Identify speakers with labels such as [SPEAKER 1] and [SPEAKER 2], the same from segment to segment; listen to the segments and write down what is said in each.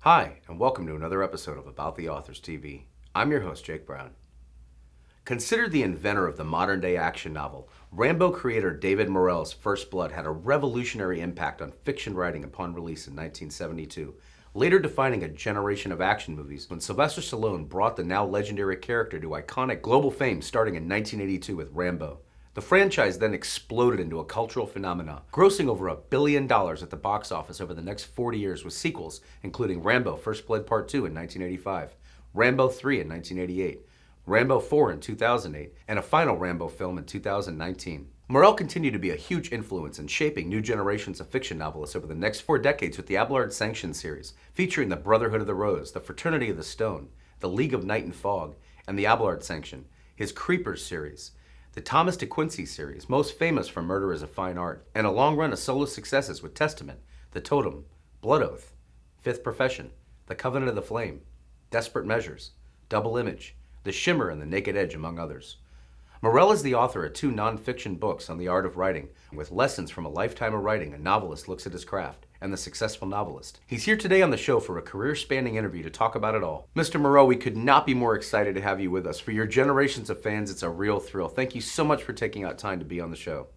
[SPEAKER 1] Hi, and welcome to another episode of About the Authors TV. I'm your host, Jake Brown. Considered the inventor of the modern day action novel, Rambo creator David Morrell's First Blood had a revolutionary impact on fiction writing upon release in 1972, later defining a generation of action movies when Sylvester Stallone brought the now legendary character to iconic global fame starting in 1982 with Rambo. The franchise then exploded into a cultural phenomenon, grossing over $1 billion at the box office over the next 40 years with sequels including Rambo First Blood Part 2 in 1985, Rambo 3 in 1988, Rambo 4 in 2008, and a final Rambo film in 2019. Morrell continued to be a huge influence in shaping new generations of fiction novelists over the next 4 decades with the Abelard Sanctioned series, featuring the Brotherhood of the Rose, the Fraternity of the Stone, the League of Night and Fog, and the Abelard Sanction, his Creepers series, the Thomas de Quincey series, most famous for Murder is a Fine Art, and a long run of solo successes with Testament, The Totem, Blood Oath, Fifth Profession, The Covenant of the Flame, Desperate Measures, Double Image, The Shimmer, and The Naked Edge, among others. Morrell is the author of 2 nonfiction books on the art of writing. With lessons from a lifetime of writing, a novelist looks at his craft, and the successful novelist. He's here today on the show for a career-spanning interview to talk about it all. Mr. Morrell, we could not be more excited to have you with us. For your generations of fans, it's a real thrill. Thank you so much for taking out time to be on the show.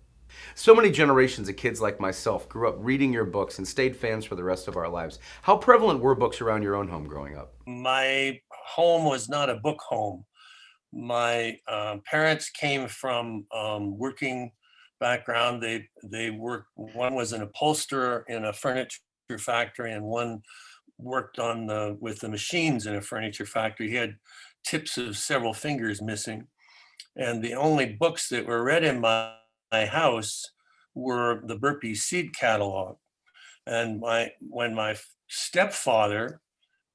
[SPEAKER 1] So many generations of kids like myself grew up reading your books and stayed fans for the rest of our lives. How prevalent were books around your own home growing up?
[SPEAKER 2] My home was not a book home. My parents came from working background. They worked. One was an upholsterer in a furniture factory, and one worked on with the machines in a furniture factory. He had tips of several fingers missing, and the only books that were read in my house were the Burpee Seed Catalog. And when my stepfather,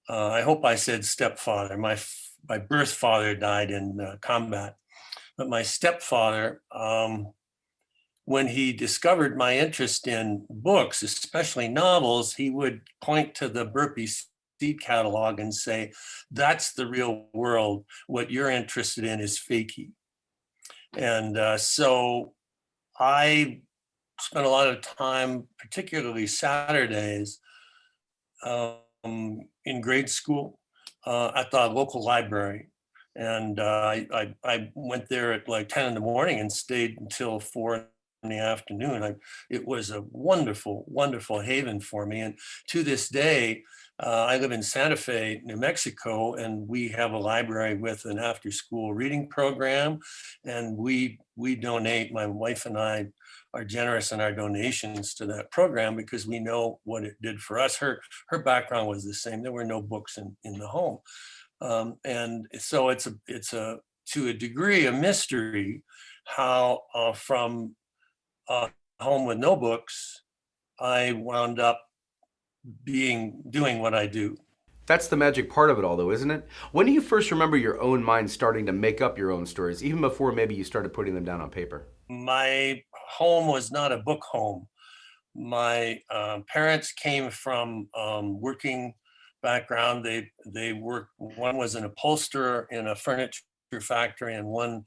[SPEAKER 2] I hope I said stepfather. My birth father died in combat, but my stepfather, when he discovered my interest in books, especially novels, he would point to the Burpee Seed Catalog and say, "That's the real world. What you're interested in is fakey." And so I spent a lot of time, particularly Saturdays, in grade school at the local library. And I went there at like 10 in the morning and stayed until 4 in the afternoon. It was a wonderful, wonderful haven for me. And to this day, I live in Santa Fe, New Mexico, and we have a library with an after-school reading program. And we donate, my wife and I are generous in our donations to that program because we know what it did for us. Her background was the same. There were no books in the home. And so it's a to a degree a mystery how from a home with no books I wound up doing what I do.
[SPEAKER 1] That's the magic part of it all, though, isn't it? When do you first remember your own mind starting to make up your own stories, even before maybe you started putting them down on paper?
[SPEAKER 2] My home was not a book home. My parents came from working background. They worked. One was an upholsterer in a furniture factory, and one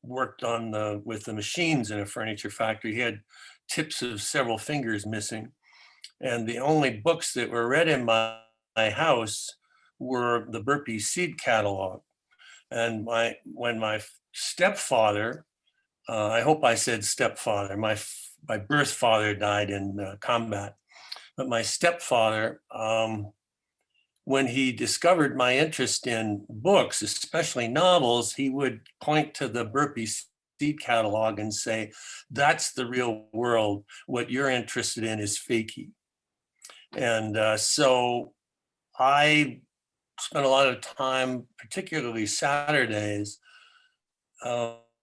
[SPEAKER 2] worked with the machines in a furniture factory. He had tips of several fingers missing, and the only books that were read in my house were the Burpee Seed Catalog. And when my stepfather, I hope I said stepfather, my birth father died in combat, but my stepfather, when he discovered my interest in books, especially novels, he would point to the Burpee Seed Catalog and say, "That's the real world. What you're interested in is fakey." And so I spent a lot of time, particularly Saturdays,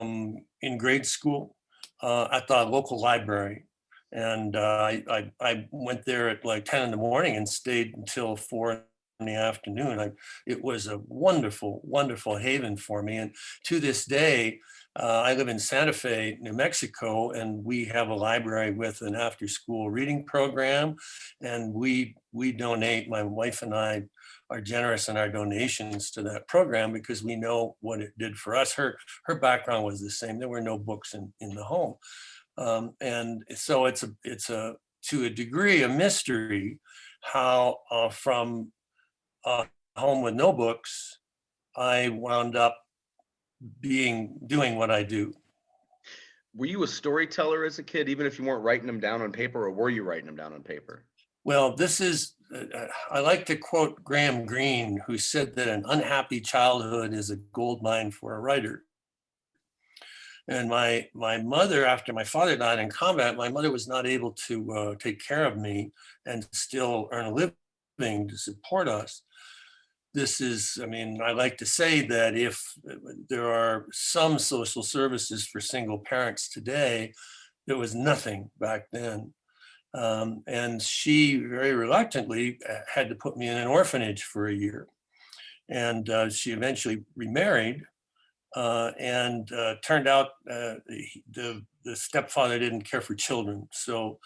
[SPEAKER 2] in grade school at the local library. And I went there at like 10 in the morning and stayed until 4 in the afternoon. It was a wonderful, wonderful haven for me. And to this day, I live in Santa Fe, New Mexico, and we have a library with an after-school reading program. And we donate, my wife and I are generous in our donations to that program because we know what it did for us. Her background was the same. There were no books in the home. And so it's a to a degree a mystery how from a home with no books, I wound up doing what I do.
[SPEAKER 1] Were you a storyteller as a kid, even if you weren't writing them down on paper, or were you writing them down on paper?
[SPEAKER 2] Well, this is, I like to quote Graham Greene, who said that an unhappy childhood is a gold mine for a writer. And my mother, after my father died in combat, my mother was not able to take care of me and still earn a living to support us. This is, I mean, I like to say that if there are some social services for single parents today, there was nothing back then. And she very reluctantly had to put me in an orphanage for a year. And she eventually remarried. And turned out the stepfather didn't care for children. So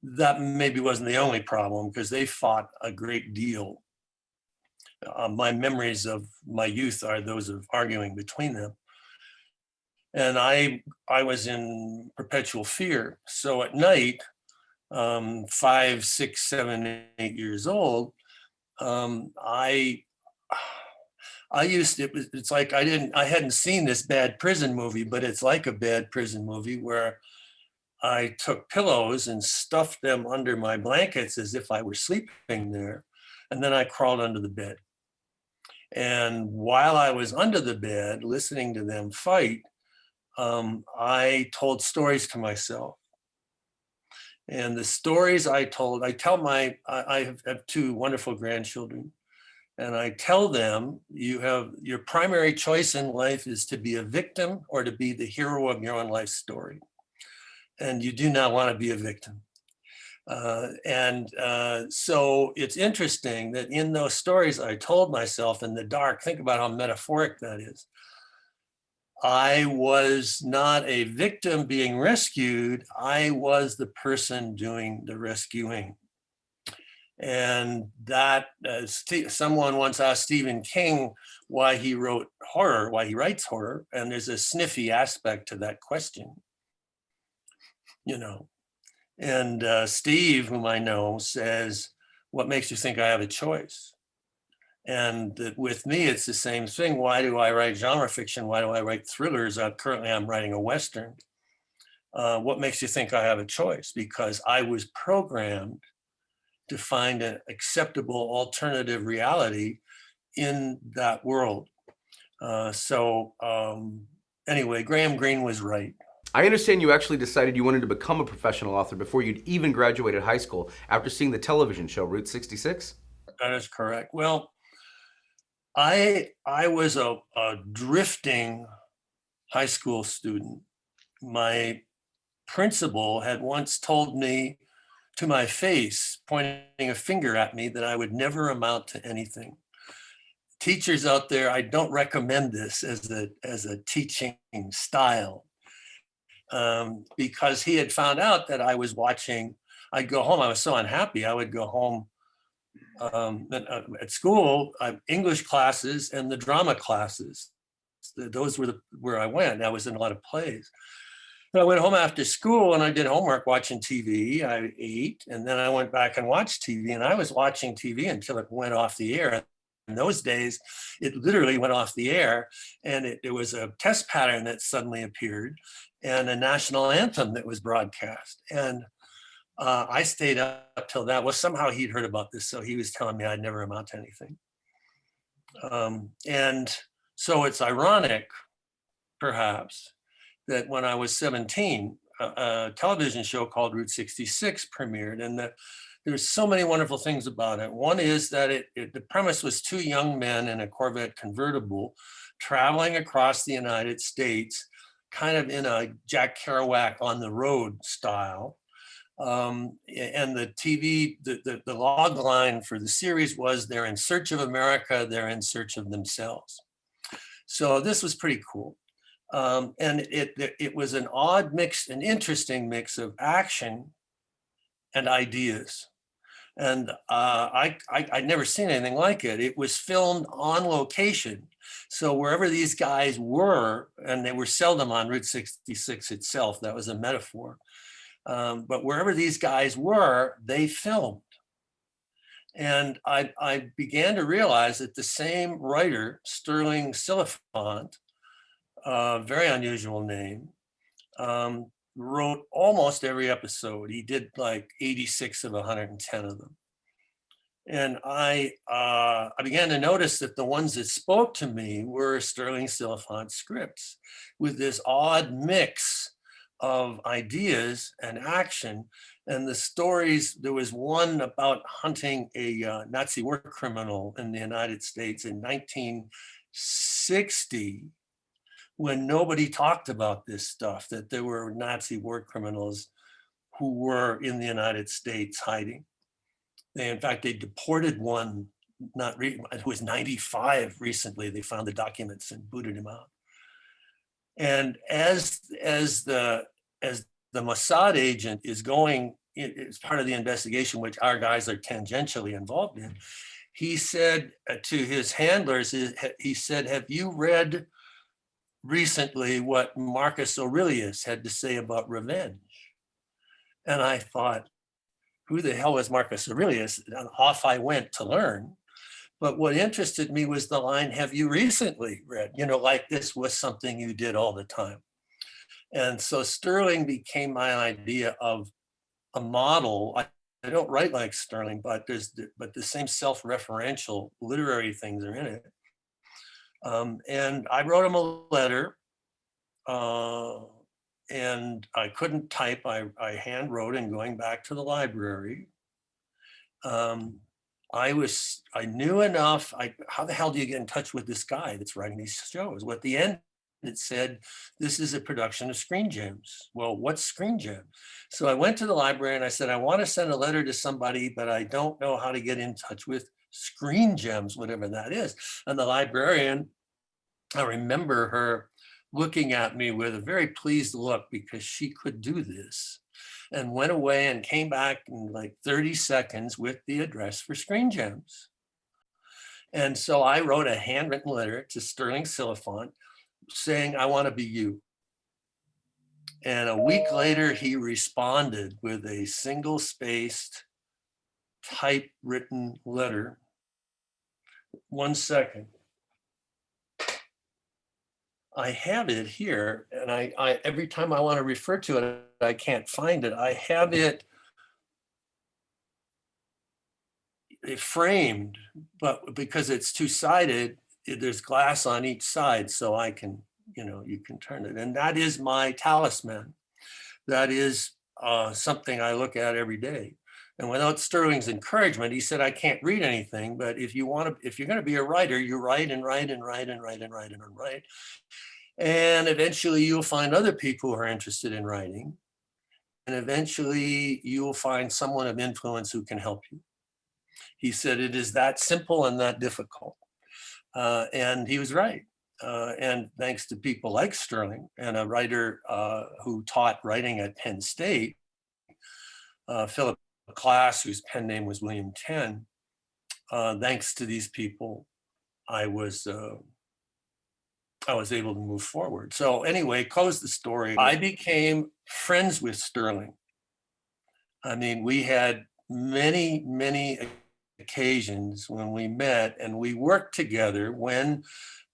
[SPEAKER 2] that maybe wasn't the only problem, because they fought a great deal. My memories of my youth are those of arguing between them. And I was in perpetual fear. So at night, 5, 6, 7, 8 years old, I used to, it's like I hadn't seen this bad prison movie, but it's like a bad prison movie where I took pillows and stuffed them under my blankets as if I were sleeping there. And then I crawled under the bed. And while I was under the bed, listening to them fight, I told stories to myself. And the stories I told, I have 2 wonderful grandchildren. And I tell them, you have your primary choice in life is to be a victim or to be the hero of your own life story. And you do not want to be a victim. So it's interesting that in those stories I told myself in the dark, think about how metaphoric that is. I was not a victim being rescued. I was the person doing the rescuing. And that someone once asked Stephen King why he wrote horror, why he writes horror. And there's a sniffy aspect to that question, you know. And Steve, whom I know, says, what makes you think I have a choice? And with me, it's the same thing. Why do I write genre fiction? Why do I write thrillers? Currently, I'm writing a Western. What makes you think I have a choice? Because I was programmed to find an acceptable alternative reality in that world. Anyway, Graham Greene was right.
[SPEAKER 1] I understand you actually decided you wanted to become a professional author before you'd even graduated high school after seeing the television show Route 66?
[SPEAKER 2] That is correct. Well, I was a drifting high school student. My principal had once told me to my face, pointing a finger at me, that I would never amount to anything. Teachers out there, I don't recommend this as a teaching style, because he had found out that I was watching. I'd go home. I was so unhappy. I would go home at school, English classes and the drama classes. Those were where I went. I was in a lot of plays. I went home after school and I did homework watching TV. I ate, and then I went back and watched TV, and I was watching TV until it went off the air. In those days, it literally went off the air, and it was a test pattern that suddenly appeared and a national anthem that was broadcast. And I stayed up till that. Well, somehow he'd heard about this, so he was telling me I'd never amount to anything. And so it's ironic, perhaps, that when I was 17, a television show called Route 66 premiered, and there's so many wonderful things about it. One is that the premise was 2 young men in a Corvette convertible traveling across the United States, kind of in a Jack Kerouac on the road style. And the TV, the log line for the series was, they're in search of America, they're in search of themselves. So this was pretty cool. And it was an odd mix, an interesting mix of action and ideas. And I'd never seen anything like it. It was filmed on location. So wherever these guys were, and they were seldom on Route 66 itself, that was a metaphor. But wherever these guys were, they filmed. And I began to realize that the same writer, Sterling Silliphant, very unusual name, wrote almost every episode. He did like 86 of 110 of them. And I began to notice that the ones that spoke to me were Sterling Silliphant scripts with this odd mix of ideas and action. And the stories, there was one about hunting a Nazi war criminal in the United States in 1960, when nobody talked about this stuff, that there were Nazi war criminals who were in the United States hiding. In fact, they deported one, it was 95 recently. They found the documents and booted him out. And as the Mossad agent is going, it's part of the investigation, which our guys are tangentially involved in. He said to his handlers, he said, "Have you read recently what Marcus Aurelius had to say about revenge?" And I thought, who the hell was Marcus Aurelius? And off I went to learn. But what interested me was the line, "Have you recently read?" Like this was something you did all the time. And so Sterling became my idea of a model. I don't write like Sterling, but the same self-referential literary things are in it. And I wrote him a letter, and I couldn't type. I hand wrote and going back to the library. I knew enough. How the hell do you get in touch with this guy that's writing these shows? Well, at the end, it said, "This is a production of Screen Gems." Well, what's Screen Gem? So I went to the library and I said, "I want to send a letter to somebody, but I don't know how to get in touch with Screen Gems," whatever that is. And the librarian, I remember her looking at me with a very pleased look because she could do this, and went away and came back in like 30 seconds with the address for Screen Gems. And so I wrote a handwritten letter to Sterling Silliphant saying, "I want to be you." And a week later, he responded with a single-spaced, typewritten letter. 1 second. I have it here, and I every time I want to refer to it, I can't find it. I have it framed, but because it's two-sided, there's glass on each side, so I can, you can turn it. And that is my talisman. That is something I look at every day. And without Sterling's encouragement, he said, "I can't read anything, but if you're going to be a writer, you write and write and write and write and write and write. And eventually you'll find other people who are interested in writing. And eventually you will find someone of influence who can help you." He said, "It is that simple and that difficult." And he was right. And thanks to people like Sterling and a writer who taught writing at Penn State, Philip Klass, whose pen name was William Tenn, thanks to these people, I was able to move forward. So anyway, close the story. I became friends with Sterling. I mean, we had many, many occasions when we met, and we worked together when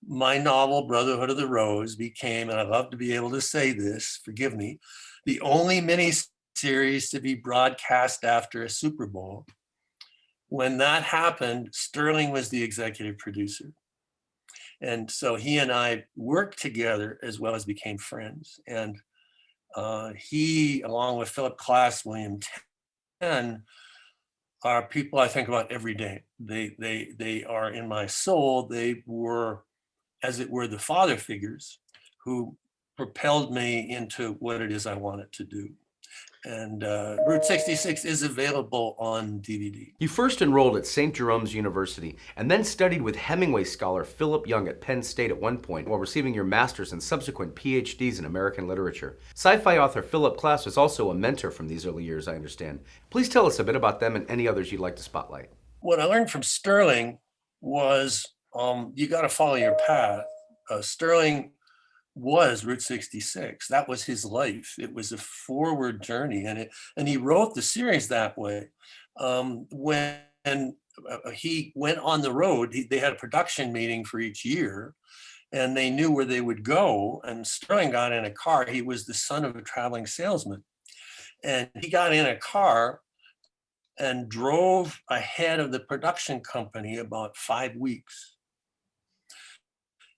[SPEAKER 2] my novel, Brotherhood of the Rose, became, and I love to be able to say this, forgive me, the only miniseries to be broadcast after a Super Bowl. When that happened, Sterling was the executive producer. And so he and I worked together as well as became friends. And he, along with Philip Klass, William Tenn, are people I think about every day. They are in my soul. They were, as it were, the father figures who propelled me into what it is I wanted to do. And Route 66 is available on DVD.
[SPEAKER 1] You first enrolled at St. Jerome's University and then studied with Hemingway scholar Philip Young at Penn State at one point while receiving your master's and subsequent PhDs in American literature. Sci-fi author Philip Klass was also a mentor from these early years, I understand. Please tell us a bit about them and any others you'd like to spotlight.
[SPEAKER 2] What I learned from Sterling was you got to follow your path. Sterling was Route 66. That was his life. It was a forward journey, and he wrote the series that way. When he went on the road. They had a production meeting for each year, and they knew where they would go. And Sterling got in a car. He was the son of a traveling salesman. And he got in a car and drove ahead of the production company about 5 weeks.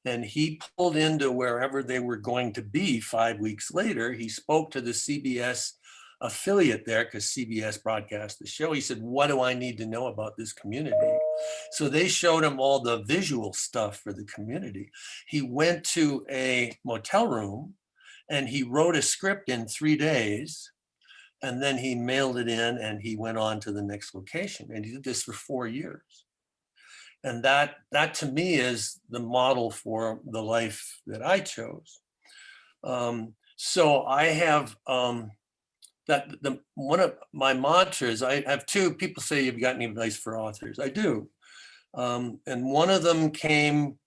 [SPEAKER 2] And he pulled into wherever they were going to be 5 weeks later. He spoke to the CBS affiliate there, because CBS broadcast the show. He said, what do I need to know about this community? So they showed him all the visual stuff for the community. He went to a motel room and he wrote a script in 3 days, and then he mailed it in and he went on to the next location. And he did this for 4 years. And that to me is the model for the life that I chose. So I have one of my mantras. I have two. People say, you've got any advice for authors? I do. And one of them came,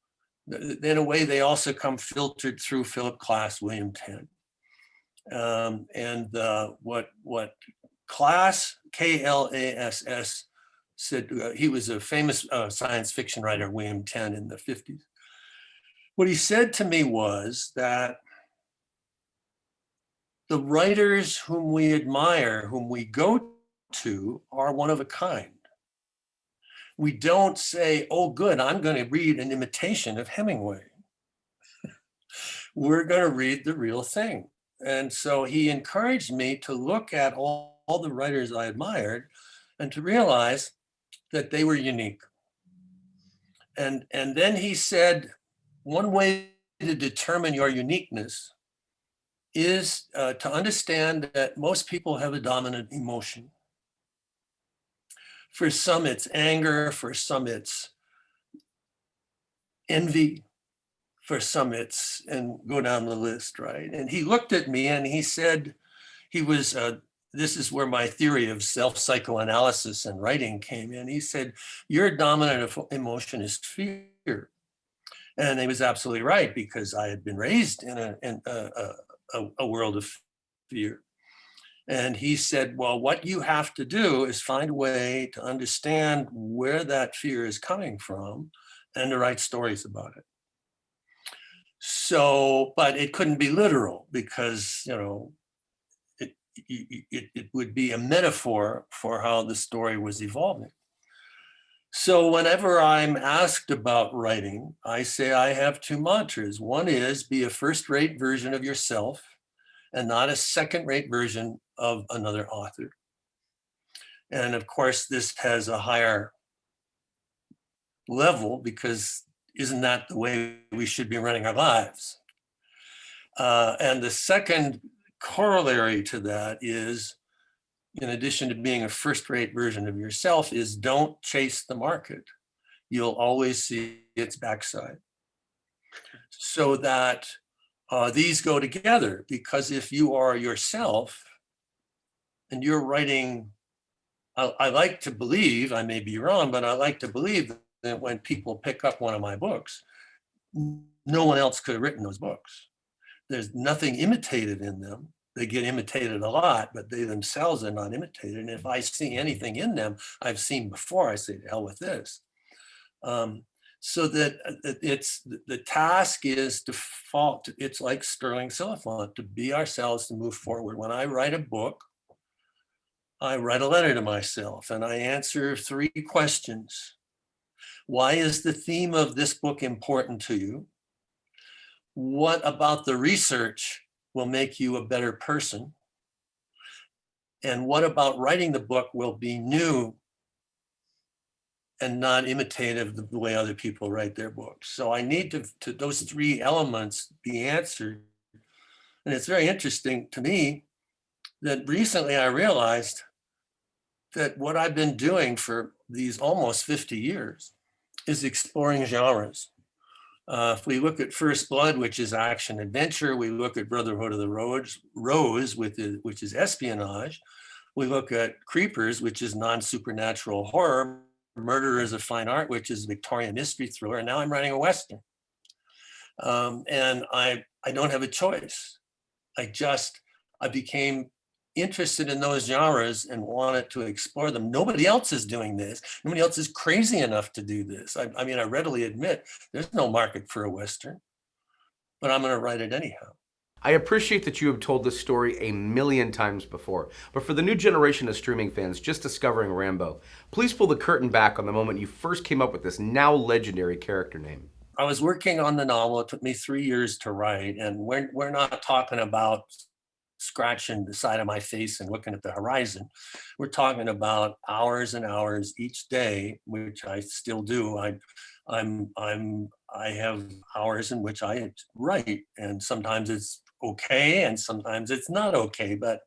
[SPEAKER 2] in a way, they also come filtered through Philip Klass, William Tenn. And what Klass, K-L-A-S-S, said, he was a famous science fiction writer, William Tenn, in the 50s. What he said to me was that the writers whom we admire, whom we go to, are one of a kind. We don't say, oh, good, I'm going to read an imitation of Hemingway. We're going to read the real thing. And so he encouraged me to look at all the writers I admired and to realize that they were unique. And then he said, one way to determine your uniqueness is to understand that most people have a dominant emotion. For some, it's anger. For some, it's envy. For some, it's, and go down the list, right? And he looked at me and he said, this is where my theory of self-psychoanalysis and writing came in. He said, your dominant emotion is fear. And he was absolutely right, because I had been raised in a world of fear. And he said, well, what you have to do is find a way to understand where that fear is coming from and to write stories about it. So, but it couldn't be literal, because, it would be a metaphor for how the story was evolving. So whenever I'm asked about writing, I say I have two mantras. One is, be a first-rate version of yourself and not a second-rate version of another author. And of course, this has a higher level, because isn't that the way we should be running our lives? And the second corollary to that is, in addition to being a first-rate version of yourself, is don't chase the market. You'll always see its backside. So that these go together, because if you are yourself and you're writing, I like to believe, I may be wrong, but I like to believe that when people pick up one of my books, no one else could have written those books. There's nothing imitated in them. They get imitated a lot, but they themselves are not imitated. And if I see anything in them I've seen before, I say, to hell with this. So that it's, the task is default. It's like Sterling Silliphant, to be ourselves, to move forward. When I write a book, I write a letter to myself and I answer 3 questions. Why is the theme of this book important to you? What about the research will make you a better person? And what about writing the book will be new and not imitative of the way other people write their books? So I need to those 3 elements be answered. And it's very interesting to me that recently I realized that what I've been doing for these almost 50 years is exploring genres. If we look at First Blood, which is action adventure, we look at Brotherhood of the Rose, which is espionage. We look at Creepers, which is non-supernatural horror. Murder is a Fine Art, which is Victorian mystery thriller. And now I'm writing a Western. And I don't have a choice. I became interested in those genres and wanted to explore them. Nobody else is doing this. Nobody else is crazy enough to do this. I mean, I readily admit there's no market for a Western, but I'm going to write it anyhow.
[SPEAKER 1] I appreciate that you have told this story a million times before, but for the new generation of streaming fans just discovering Rambo, please pull the curtain back on the moment you first came up with this now legendary character name.
[SPEAKER 2] I was working on the novel. It took me 3 years to write, and we're not talking about scratching the side of my face and looking at the horizon. We're talking about hours and hours each day, which I still do. I have hours in which I write, and sometimes it's okay, and sometimes it's not okay. But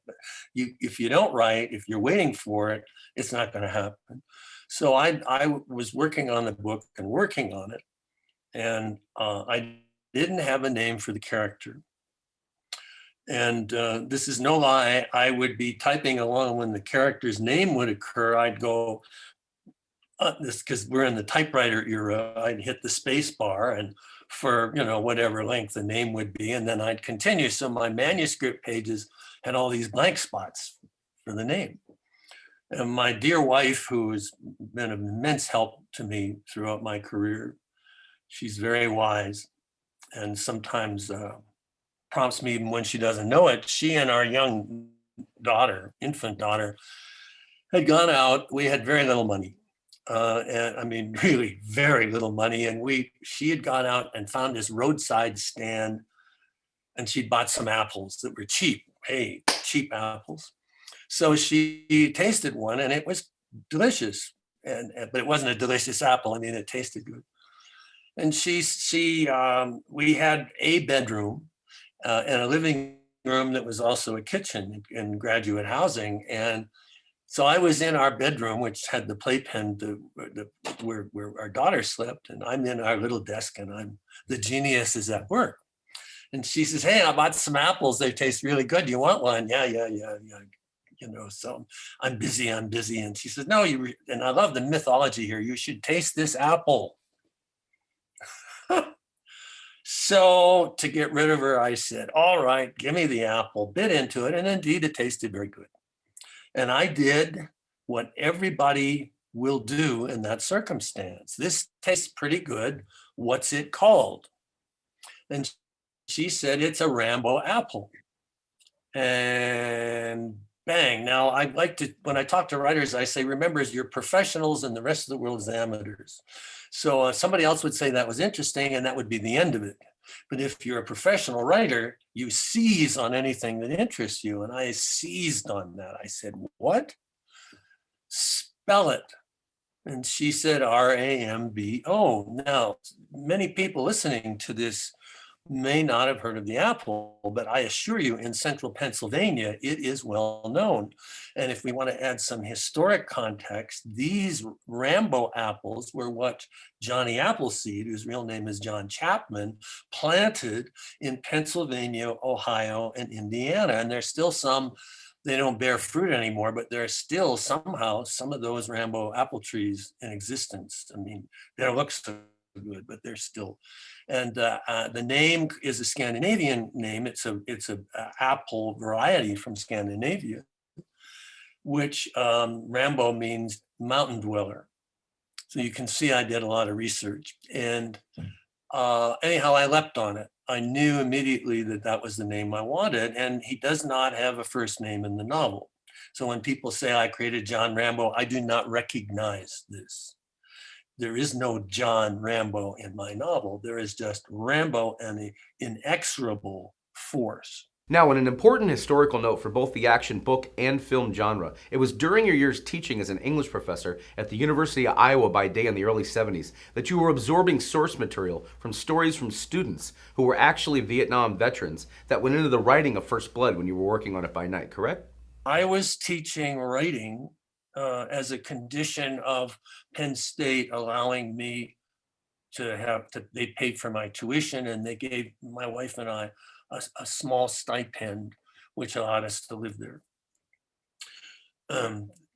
[SPEAKER 2] if you don't write, if you're waiting for it, it's not going to happen. So I was working on the book and working on it, and I didn't have a name for the character. And this is no lie. I would be typing along when the character's name would occur. I'd go, this because we're in the typewriter era. I'd hit the space bar, and for whatever length the name would be, and then I'd continue. So my manuscript pages had all these blank spots for the name. And my dear wife, who has been of immense help to me throughout my career, she's very wise, and sometimes prompts me even when she doesn't know it. She and our young daughter, infant daughter, had gone out. We had very little money. And I mean, really very little money. And she had gone out and found this roadside stand, and she'd bought some apples that were cheap. Hey, cheap apples. So she tasted one, and it was delicious. But it wasn't a delicious apple. I mean, it tasted good. And we had a bedroom and a living room that was also a kitchen in graduate housing. And so I was in our bedroom, which had the playpen where our daughter slept, and I'm in our little desk, and the genius is at work. And she says, "Hey, I bought some apples. They taste really good. Do you want one?" Yeah. So I'm busy. And she says, "No, and I love the mythology here. You should taste this apple." So to get rid of her, I said, "All right, give me the apple," bit into it. And indeed, it tasted very good. And I did what everybody will do in that circumstance. "This tastes pretty good. What's it called?" And she said, "It's a Rambo apple." And bang. Now, I like to, when I talk to writers, I say, remember, you're professionals and the rest of the world is amateurs. So somebody else would say that was interesting, and that would be the end of it. But if you're a professional writer, you seize on anything that interests you. And I seized on that. I said, "What? Spell it." And she said, "Rambo. Now, many people listening to this may not have heard of the apple, but I assure you, in central Pennsylvania, it is well known. And if we want to add some historic context, these Rambo apples were what Johnny Appleseed, whose real name is John Chapman, planted in Pennsylvania, Ohio, and Indiana. And there's still some, they don't bear fruit anymore, but there are still somehow some of those Rambo apple trees in existence. I mean, they don't look so good, but they're still. And the name is a Scandinavian name. It's a apple variety from Scandinavia, which Rambo means mountain dweller. So you can see I did a lot of research. And anyhow, I leapt on it. I knew immediately that that was the name I wanted. And he does not have a first name in the novel. So when people say I created John Rambo, I do not recognize this. There is no John Rambo in my novel. There is just Rambo and the inexorable force.
[SPEAKER 1] Now, an important historical note for both the action book and film genre, it was during your years teaching as an English professor at the University of Iowa by day in the early 70s that you were absorbing source material from stories from students who were actually Vietnam veterans that went into the writing of First Blood when you were working on it by night, correct?
[SPEAKER 2] I was teaching writing as a condition of Penn State allowing me they paid for my tuition, and they gave my wife and I a small stipend, which allowed us to live there.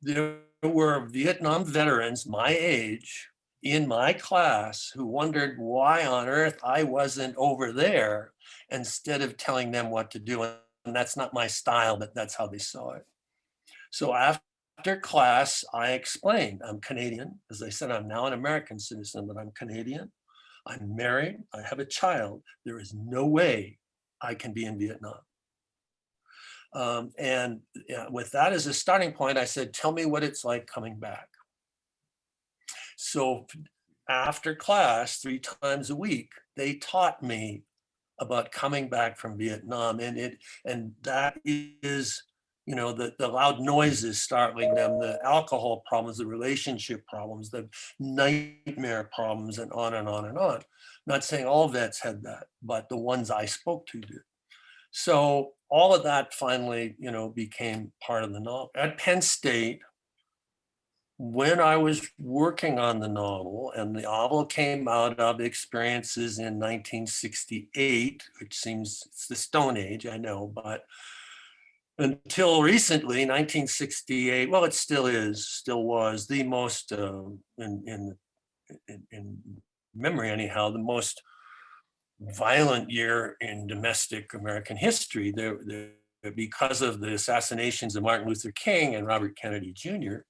[SPEAKER 2] There were Vietnam veterans my age in my class who wondered why on earth I wasn't over there instead of telling them what to do. that's not my style, but that's how they saw it. So after class, I explained, I'm Canadian. As I said, I'm now an American citizen, but I'm Canadian. I'm married. I have a child. There is no way I can be in Vietnam. And with that as a starting point, I said, tell me what it's like coming back. So after class, 3 times a week, they taught me about coming back from Vietnam. And that is, the loud noises startling them, the alcohol problems, the relationship problems, the nightmare problems, and on and on and on. Not saying all vets had that, but the ones I spoke to did. So all of that finally, became part of the novel. At Penn State, when I was working on the novel, and the novel came out of experiences in 1968, which seems it's the Stone Age, I know, but until recently, 1968, well, it still was the most, in memory anyhow, the most violent year in domestic American history. Because of the assassinations of Martin Luther King and Robert Kennedy Jr.,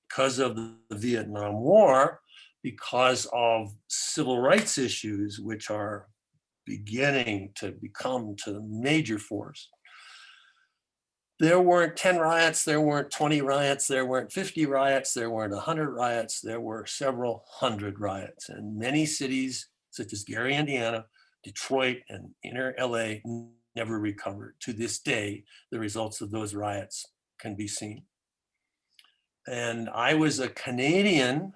[SPEAKER 2] because of the Vietnam War, because of civil rights issues, which are beginning to become to major force. There weren't 10 riots, there weren't 20 riots, there weren't 50 riots, there weren't 100 riots, there were several hundred riots. And many cities, such as Gary, Indiana, Detroit, and inner LA never recovered. To this day, the results of those riots can be seen. And I was a Canadian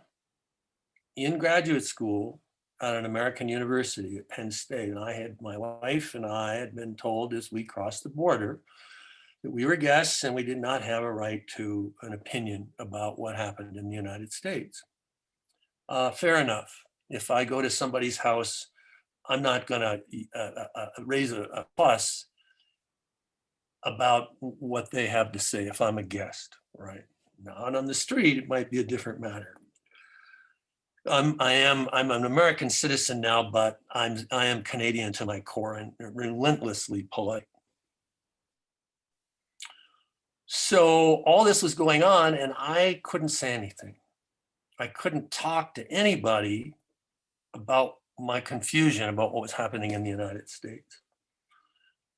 [SPEAKER 2] in graduate school at an American university at Penn State. And my wife and I had been told as we crossed the border that we were guests and we did not have a right to an opinion about what happened in the United States. Fair enough. If I go to somebody's house, I'm not going to raise a fuss about what they have to say if I'm a guest, right? Now, on the street, it might be a different matter. I'm an American citizen now, but I am Canadian to my core and relentlessly polite. So all this was going on and I couldn't say anything. I couldn't talk to anybody about my confusion about what was happening in the United States.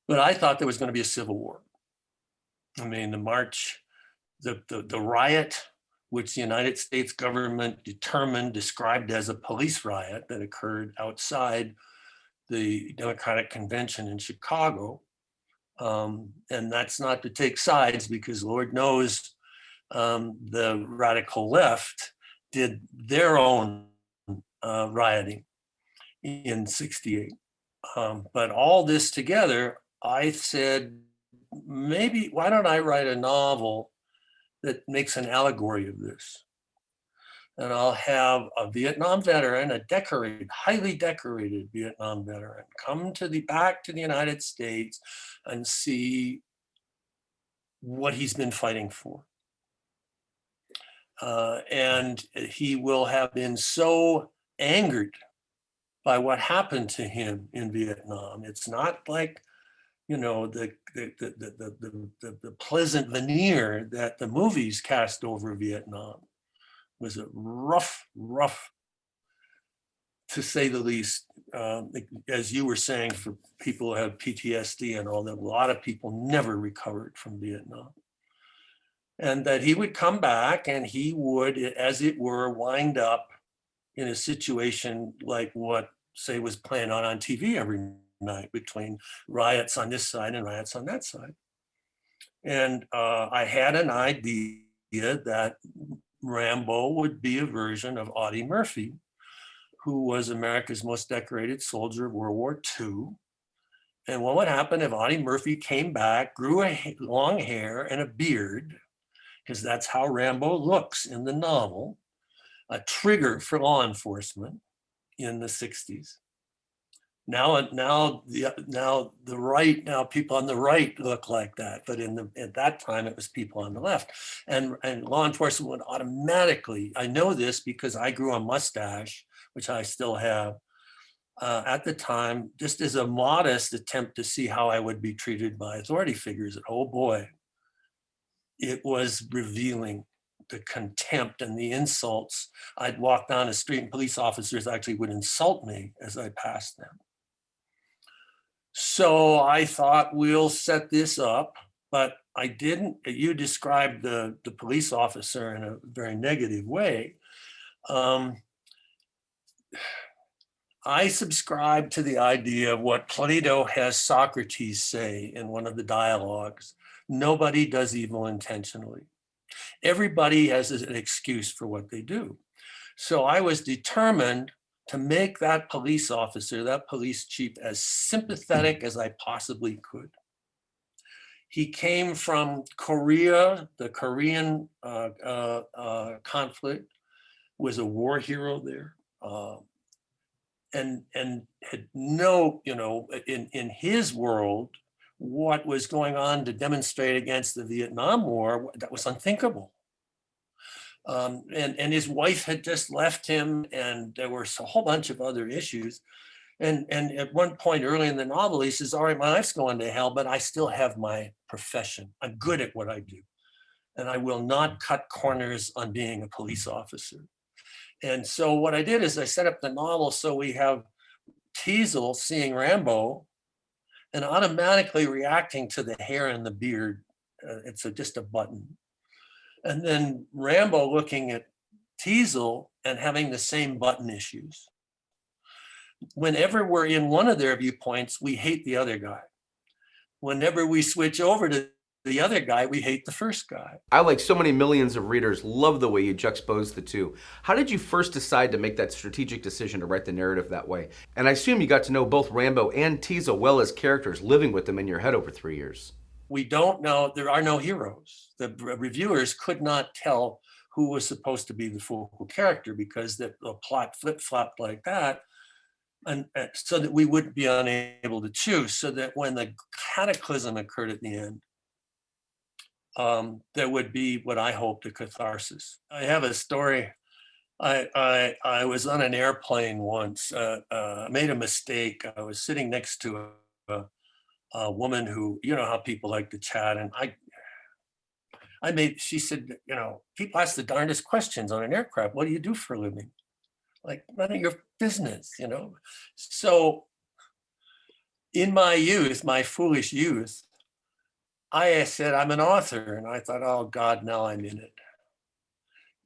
[SPEAKER 2] But I thought there was going to be a civil war. I mean, the march, the riot, which the United States government described as a police riot that occurred outside the Democratic Convention in Chicago. And that's not to take sides because Lord knows the radical left did their own rioting in 68. But all this together, I said, maybe, why don't I write a novel that makes an allegory of this? And I'll have a Vietnam veteran, a highly decorated Vietnam veteran, come back to the United States and see what he's been fighting for. And he will have been so angered by what happened to him in Vietnam. It's not like, the pleasant veneer that the movies cast over Vietnam. It was a rough, to say the least, as you were saying, for people who have PTSD and all that, a lot of people never recovered from Vietnam. And that he would come back and he would, as it were, wind up in a situation like what, say, was playing on TV every night between riots on this side and riots on that side. And I had an idea that Rambo would be a version of Audie Murphy, who was America's most decorated soldier of World War II. And what would happen if Audie Murphy came back, grew long hair and a beard, because that's how Rambo looks in the novel, a trigger for law enforcement in the 60s. Now the right, now people on the right look like that, but at that time it was people on the left, and law enforcement would automatically. I know this because I grew a mustache, which I still have. at the time, just as a modest attempt to see how I would be treated by authority figures. And oh boy, it was revealing, the contempt and the insults. I'd walk down the street and police officers actually would insult me as I passed them. So I thought, we'll set this up, but I didn't. You described the police officer in a very negative way. I subscribe to the idea of what Plato has Socrates say in one of the dialogues: nobody does evil intentionally. Everybody has an excuse for what they do. So I was determined to make that police officer, that police chief, as sympathetic as I possibly could. He came from Korea, the Korean conflict, was a war hero there. And had no, in his world, what was going on to demonstrate against the Vietnam War, that was unthinkable. And his wife had just left him, and there were a whole bunch of other issues. And at one point early in the novel, he says, all right, my life's going to hell, but I still have my profession. I'm good at what I do. And I will not cut corners on being a police officer. And so what I did is I set up the novel so we have Teasel seeing Rambo and automatically reacting to the hair and the beard. It's just a button. And then Rambo looking at Teasel and having the same button issues. Whenever we're in one of their viewpoints, we hate the other guy. Whenever we switch over to the other guy, we hate the first guy.
[SPEAKER 1] I, like so many millions of readers, love the way you juxtapose the two. How did you first decide to make that strategic decision to write the narrative that way? And I assume you got to know both Rambo and Teasel well as characters, living with them in your head over 3 years.
[SPEAKER 2] We don't know. There are no heroes. The reviewers could not tell who was supposed to be the focal character because the plot flip-flopped like that. And so that we wouldn't be unable to choose, so that when the cataclysm occurred at the end, there would be what I hoped, a catharsis. I have a story. I was on an airplane once. I made a mistake. I was sitting next to a woman who, you know how people like to chat, and she said, people ask the darndest questions on an aircraft. What do you do for a living? Like, none of your business, So in my youth, my foolish youth, I said, I'm an author. And I thought, oh God, now I'm in it.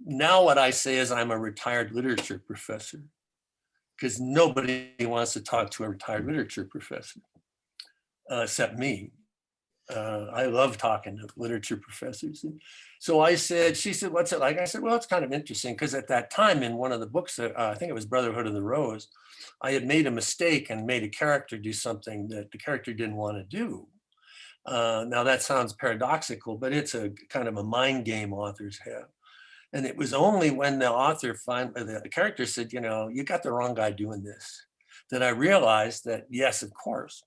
[SPEAKER 2] Now what I say is I'm a retired literature professor, because nobody wants to talk to a retired literature professor, except me. I love talking to literature professors. And so she said, what's it like? I said, well, it's kind of interesting, because at that time in one of the books, I think it was Brotherhood of the Rose, I had made a mistake and made a character do something that the character didn't want to do. Now that sounds paradoxical, but it's a kind of a mind game authors have. And it was only when the character said, you got the wrong guy doing this, that I realized that, yes, of course.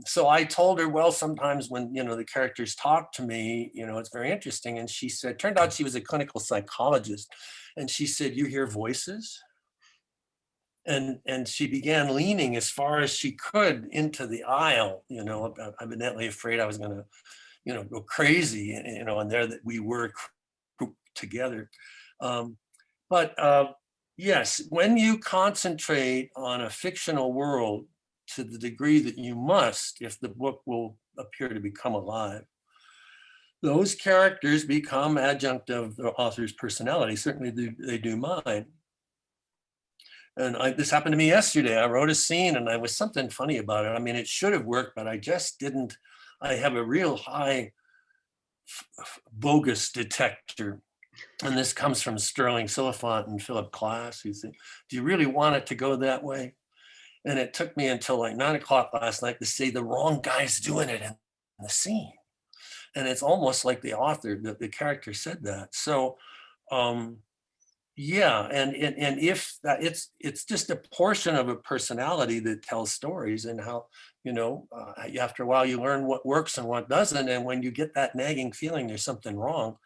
[SPEAKER 2] So I told her, well, sometimes when, the characters talk to me, it's very interesting. And she said, turned out she was a clinical psychologist. And she said, you hear voices? And she began leaning as far as she could into the aisle, evidently afraid I was going to, go crazy, and there that we were together. But yes, when you concentrate on a fictional world to the degree that you must, if the book will appear to become alive, those characters become adjunct of the author's personality. Certainly they do mine. And this happened to me yesterday. I wrote a scene and I was something funny about it. I mean, it should have worked, but I just didn't. I have a real high bogus detector. And this comes from Sterling Silliphant and Philip Klass, who said, do you really want it to go that way? And it took me until like 9 o'clock last night to say the wrong guy's doing it in the scene. And it's almost like the author, the character said that. So, yeah, and if that it's just a portion of a personality that tells stories, and how, after a while you learn what works and what doesn't. And when you get that nagging feeling there's something wrong,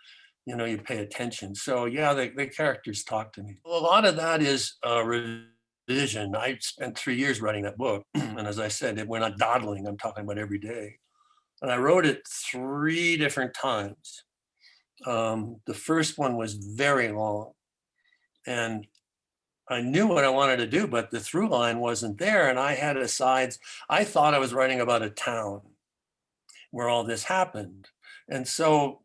[SPEAKER 2] you pay attention. So yeah, the characters talk to me. A lot of that is revision. I spent 3 years writing that book. And as I said, we're not dawdling, I'm talking about every day. And I wrote it 3 different times. The first one was very long. And I knew what I wanted to do, but the through line wasn't there. And I had asides. I thought I was writing about a town where all this happened. And so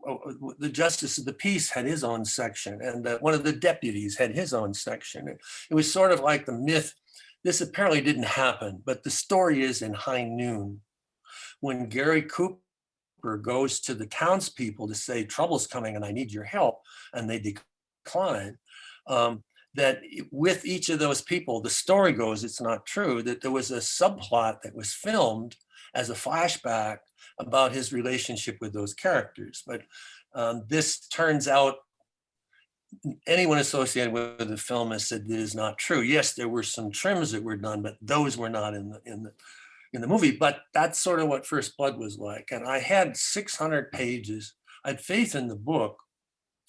[SPEAKER 2] the justice of the peace had his own section, and one of the deputies had his own section. It was sort of like the myth. This apparently didn't happen, but the story is in High Noon, when Gary Cooper goes to the townspeople to say, trouble's coming and I need your help, and they decline. That with each of those people, the story goes, it's not true, that there was a subplot that was filmed as a flashback about his relationship with those characters. But this turns out, anyone associated with the film has said it is not true. Yes, there were some trims that were done, but those were not in the movie. But that's sort of what First Blood was like. And I had 600 pages. I had faith in the book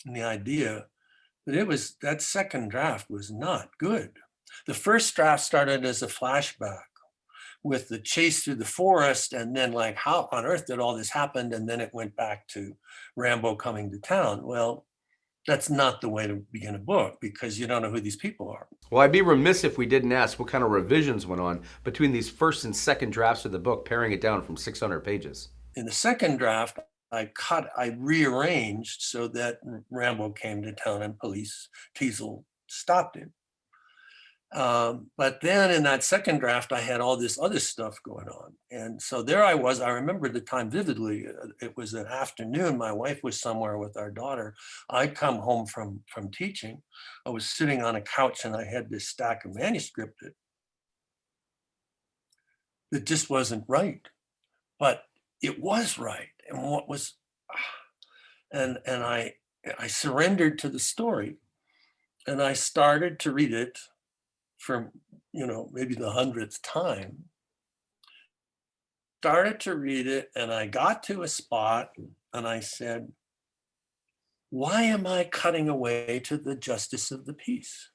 [SPEAKER 2] and the idea, but that second draft was not good. The first draft started as a flashback with the chase through the forest, and then like, how on earth did all this happen? And then it went back to Rambo coming to town. Well, that's not the way to begin a book, because you don't know who these people are.
[SPEAKER 1] Well, I'd be remiss if we didn't ask what kind of revisions went on between these first and second drafts of the book, paring it down from 600 pages.
[SPEAKER 2] In the second draft, I rearranged so that Rambo came to town and police Teasel stopped him. But then in that second draft, I had all this other stuff going on. And so there I was. I remember the time vividly. It was an afternoon. My wife was somewhere with our daughter. I'd come home from teaching. I was sitting on a couch and I had this stack of manuscript that just wasn't right. But it was right. And what was, and I surrendered to the story, and I started to read it for, maybe the 100th time. Started to read it, and I got to a spot and I said, why am I cutting away to the justice of the peace?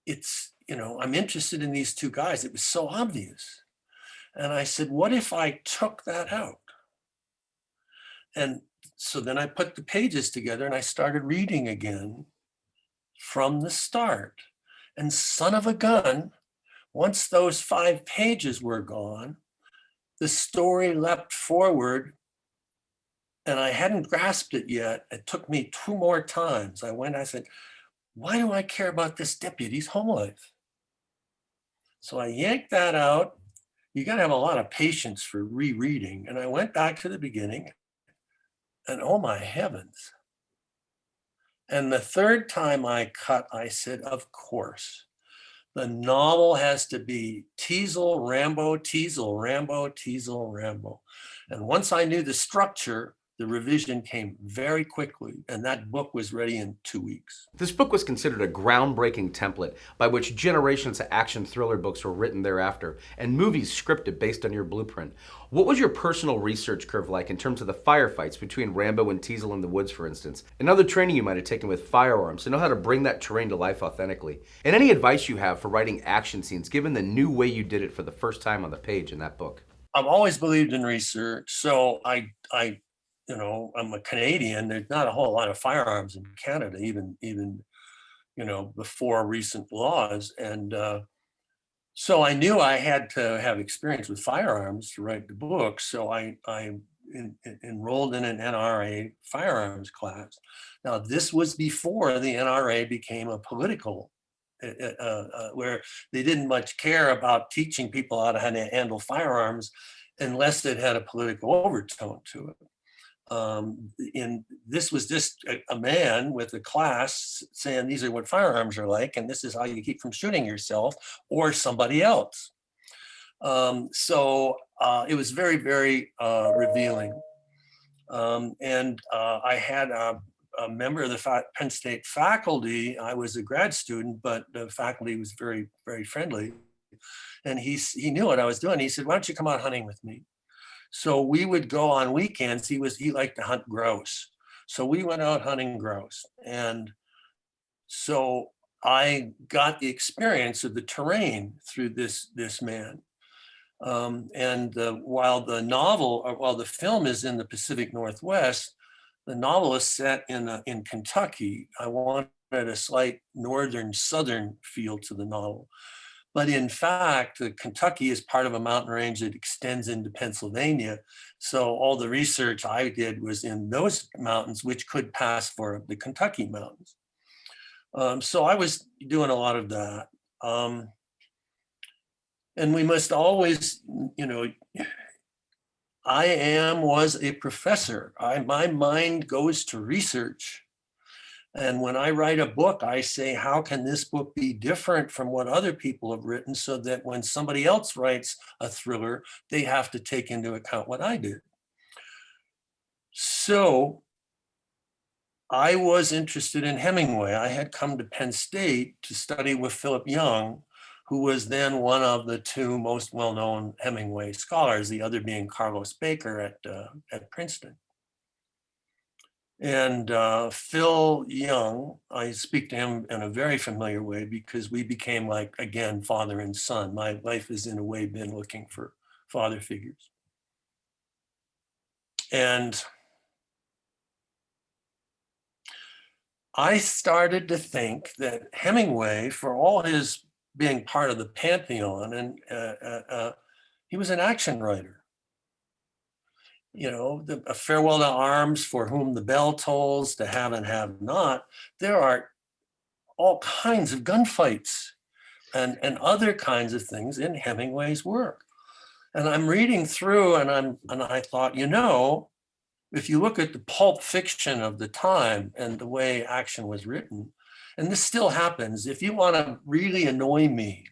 [SPEAKER 2] It's, I'm interested in these 2 guys. It was so obvious. And I said, what if I took that out? And so then I put the pages together and I started reading again from the start. And son of a gun, once those 5 pages were gone, the story leapt forward, and I hadn't grasped it yet. It took me 2 more times. I said, why do I care about this deputy's home life? So I yanked that out. You got to have a lot of patience for rereading. And I went back to the beginning, and oh my heavens. And the third time I cut, I said, of course, the novel has to be Teasel, Rambo, Teasel, Rambo, Teasel, Rambo. And once I knew the structure, the revision came very quickly, and that book was ready in 2 weeks.
[SPEAKER 1] This book was considered a groundbreaking template by which generations of action thriller books were written thereafter, and movies scripted based on your blueprint. What was your personal research curve like in terms of the firefights between Rambo and Teasel in the woods, for instance, and other training you might have taken with firearms to know how to bring that terrain to life authentically? And any advice you have for writing action scenes, given the new way you did it for the first time on the page in that book?
[SPEAKER 2] I've always believed in research, so I'm a Canadian. There's not a whole lot of firearms in Canada, even before recent laws. And so I knew I had to have experience with firearms to write the book. So I enrolled in an NRA firearms class. Now, this was before the NRA became a political, where they didn't much care about teaching people how to handle firearms unless it had a political overtone to it. This was just a man with a class saying these are what firearms are like, and this is how you keep from shooting yourself or somebody else. So it was very, very revealing. And I had a member of the Penn State faculty. I was a grad student, but the faculty was very, very friendly. And he knew what I was doing. He said, why don't you come out hunting with me? So we would go on weekends. He liked to hunt grouse. So we went out hunting grouse. And so I got the experience of the terrain through this man. And while the film is in the Pacific Northwest, the novel is set in Kentucky. I wanted a slight northern southern feel to the novel. But in fact, Kentucky is part of a mountain range that extends into Pennsylvania. So all the research I did was in those mountains, which could pass for the Kentucky mountains. So I was doing a lot of that. And we must always, was a professor. My mind goes to research. And when I write a book, I say, how can this book be different from what other people have written so that when somebody else writes a thriller, they have to take into account what I did. So I was interested in Hemingway. I had come to Penn State to study with Philip Young, who was then one of the two most well-known Hemingway scholars, the other being Carlos Baker at Princeton. And Phil Young, I speak to him in a very familiar way because we became like, again, father and son. My life has in a way been looking for father figures. And I started to think that Hemingway, for all his being part of the pantheon, and he was an action writer. A Farewell to Arms, For Whom the Bell Tolls, To Have and Have Not. There are all kinds of gunfights and other kinds of things in Hemingway's work. And I'm reading through, and I thought, if you look at the pulp fiction of the time and the way action was written, and this still happens, if you want to really annoy me,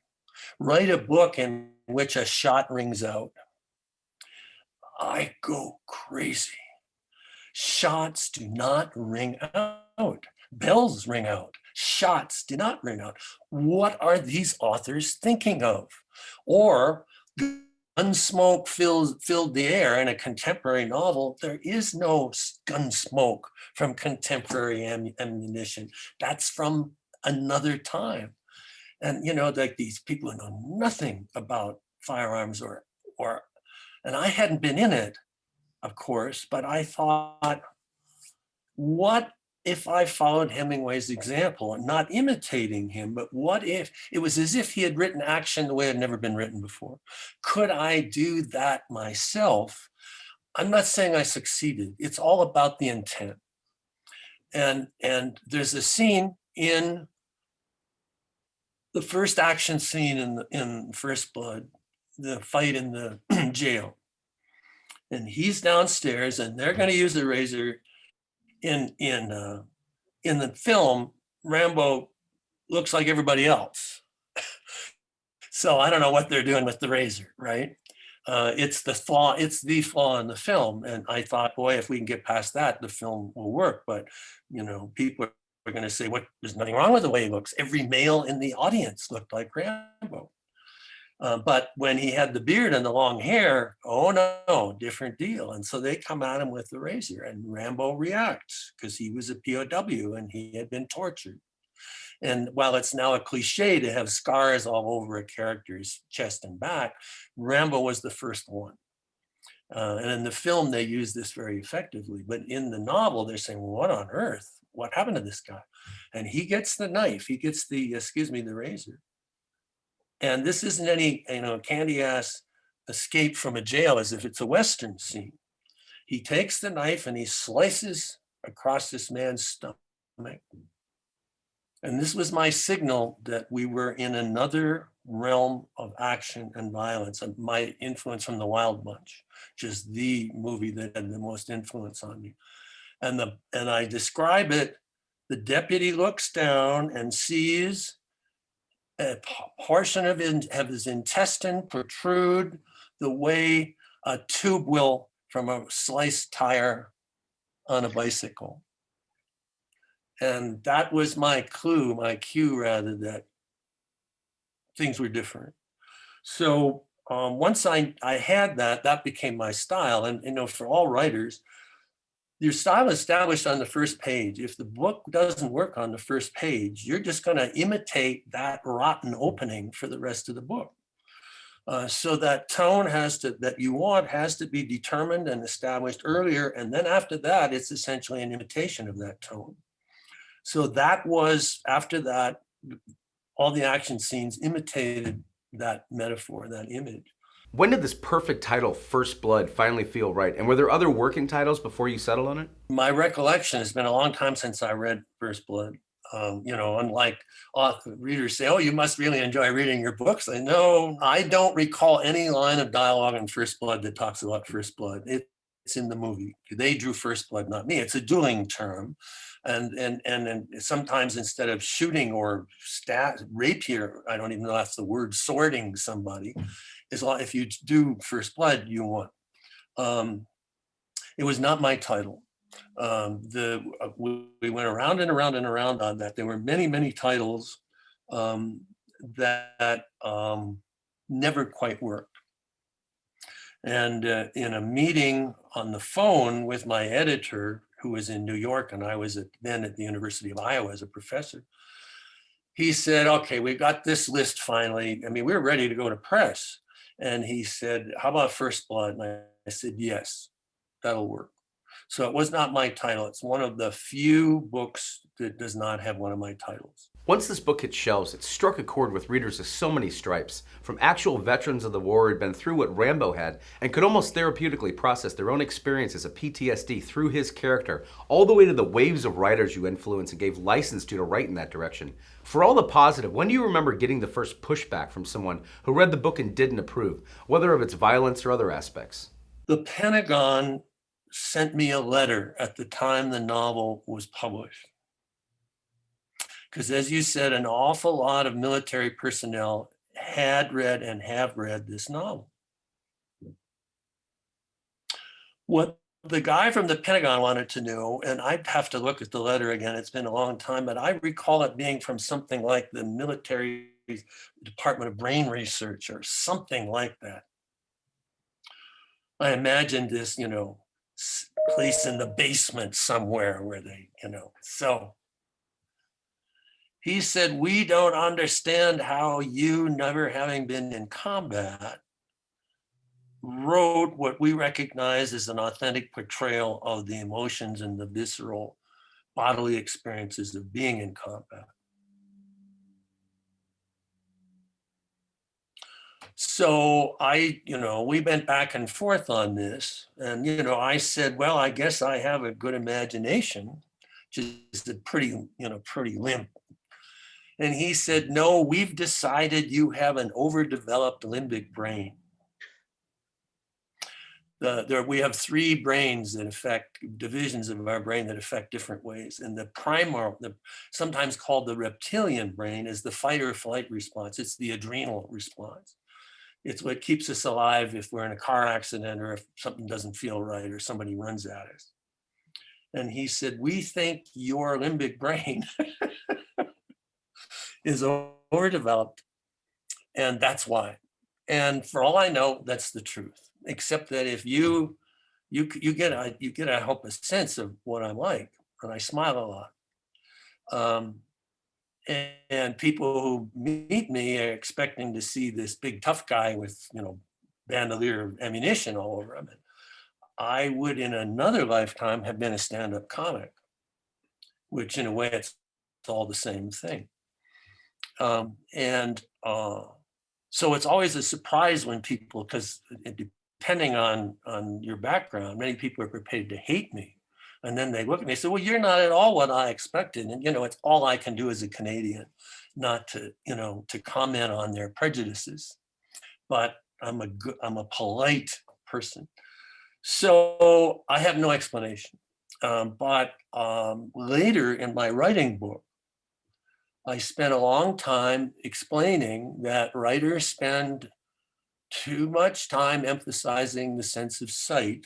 [SPEAKER 2] write a book in which a shot rings out. I go crazy. Shots do not ring out. Bells ring out. Shots do not ring out. What are these authors thinking of? Or gun smoke filled the air in a contemporary novel. There is no gun smoke from contemporary ammunition. That's from another time. And like these people who know nothing about firearms and I hadn't been in it, of course, but I thought, what if I followed Hemingway's example and not imitating him, but what if it was as if he had written action the way it had never been written before? Could I do that myself? I'm not saying I succeeded. It's all about the intent. And there's a scene in the first action scene in First Blood, the fight in the jail. And he's downstairs and they're going to use the razor. In the film, Rambo looks like everybody else. So I don't know what they're doing with the razor, right? It's the flaw in the film. And I thought, boy, if we can get past that, the film will work. But, people are going to say, there's nothing wrong with the way he looks. Every male in the audience looked like Rambo. But when he had the beard and the long hair, oh no, different deal. And so they come at him with the razor and Rambo reacts because he was a POW and he had been tortured. And while it's now a cliche to have scars all over a character's chest and back, Rambo was the first one. And in the film, they use this very effectively. But in the novel, they're saying, well, what on earth? What happened to this guy? And he gets the knife. He gets the razor. And this isn't any, candy ass escape from a jail as if it's a Western scene. He takes the knife and he slices across this man's stomach. And this was my signal that we were in another realm of action and violence. And my influence from The Wild Bunch, just the movie that had the most influence on me. And I describe it, the deputy looks down and sees a portion of his intestine protrude the way a tube will from a sliced tire on a bicycle. And that was my cue rather, that things were different. So once I had that became my style. And, for all writers, your style is established on the first page. If the book doesn't work on the first page, you're just going to imitate that rotten opening for the rest of the book. So that tone that you want has to be determined and established earlier. And then after that, it's essentially an imitation of that tone. So that was, after that, all the action scenes imitated that metaphor, that image.
[SPEAKER 1] When did this perfect title, First Blood, finally feel right? And were there other working titles before you settled on it?
[SPEAKER 2] My recollection, has been a long time since I read First Blood. Unlike readers say, oh, you must really enjoy reading your books. No, I don't recall any line of dialogue in First Blood that talks about First Blood. It's in the movie. They drew First Blood, not me. It's a dueling term. And sometimes instead of shooting or rapier, I don't even know if that's the word, swording somebody, if you do First Blood, you won. It was not my title. We went around and around and around on that. There were many, many titles that never quite worked. And in a meeting on the phone with my editor, who was in New York, and I was then at the University of Iowa as a professor, he said, okay, we got this list finally. I mean, we were ready to go to press. And he said, how about First Blood? And I said, yes, that'll work. So it was not my title. It's one of the few books that does not have one of my titles.
[SPEAKER 1] Once this book hit shelves, it struck a chord with readers of so many stripes, from actual veterans of the war who'd been through what Rambo had and could almost therapeutically process their own experiences of PTSD through his character, all the way to the waves of writers you influenced and gave license to write in that direction. For all the positive, when do you remember getting the first pushback from someone who read the book and didn't approve, whether of its violence or other aspects?
[SPEAKER 2] The Pentagon sent me a letter at the time the novel was published. Because as you said, an awful lot of military personnel had read and have read this novel. What the guy from the Pentagon wanted to know, and I'd have to look at the letter again, it's been a long time, but I recall it being from something like the military Department of Brain Research or something like that. I imagined this, place in the basement somewhere where they, so he said, we don't understand how you, never having been in combat, wrote what we recognize as an authentic portrayal of the emotions and the visceral bodily experiences of being in combat. So we went back and forth on this. And, I said, well, I guess I have a good imagination, just a pretty limp. And he said, no, we've decided you have an overdeveloped limbic brain. We have three brains that affect divisions of our brain that affect different ways. And the sometimes called the reptilian brain, is the fight or flight response. It's the adrenal response. It's what keeps us alive if we're in a car accident or if something doesn't feel right or somebody runs at us. And he said, we think your limbic brain is overdeveloped, and that's why. And for all I know, that's the truth. Except that if you get I hope a sense of what I'm like, and I smile a lot. And people who meet me are expecting to see this big tough guy with bandolier of ammunition all over him. I would, in another lifetime, have been a stand-up comic, which in a way it's all the same thing. So it's always a surprise when people, because depending on your background, many people are prepared to hate me. And then they look at me and say, well, you're not at all what I expected. And, it's all I can do as a Canadian, not to, to comment on their prejudices. But I'm a polite person. So I have no explanation. But later in my writing book, I spent a long time explaining that writers spend too much time emphasizing the sense of sight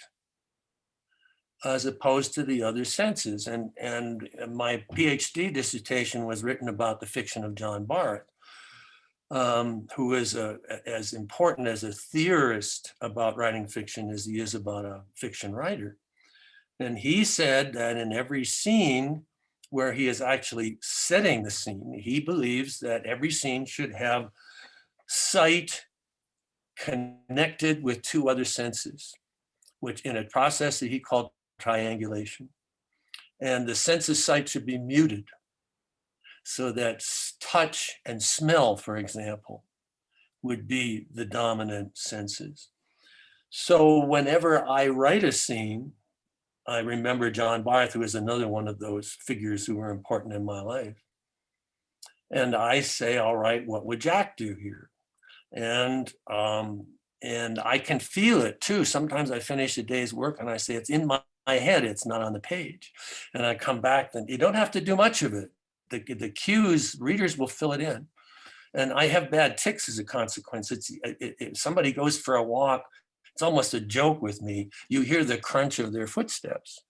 [SPEAKER 2] as opposed to the other senses. And my PhD dissertation was written about the fiction of John Barrett, who is as important as a theorist about writing fiction as he is about a fiction writer. And he said that in every scene where he is actually setting the scene, he believes that every scene should have sight connected with two other senses, which in a process that he called triangulation. And the sense of sight should be muted so that touch and smell, for example, would be the dominant senses. So whenever I write a scene, I remember John Barth, who is another one of those figures who were important in my life. And I say, all right, what would Jack do here? And I can feel it too. Sometimes I finish a day's work and I say, it's in my head, it's not on the page. And I come back, and you don't have to do much of it. The cues, readers will fill it in. And I have bad tics as a consequence. If somebody goes for a walk, it's almost a joke with me. You hear the crunch of their footsteps.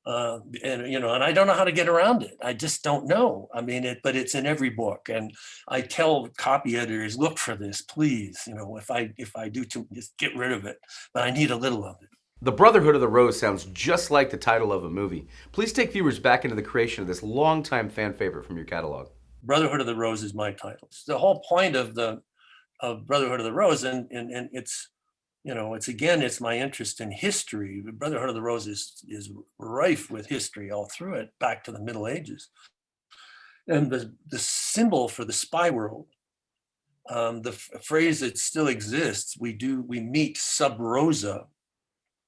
[SPEAKER 2] And I don't know how to get around it. I just don't know. I mean, but it's in every book. And I tell copy editors, look for this, please. If I do too, just get rid of it. But I need a little of it.
[SPEAKER 1] The Brotherhood of the Rose sounds just like the title of a movie. Please take viewers back into the creation of this longtime fan favorite from your catalog.
[SPEAKER 2] Brotherhood of the Rose is my title. It's the whole point of Brotherhood of the Rose, and it's my interest in history. The Brotherhood of the Rose is rife with history all through it, back to the Middle Ages. And the symbol for the spy world, the phrase that still exists, we meet sub rosa,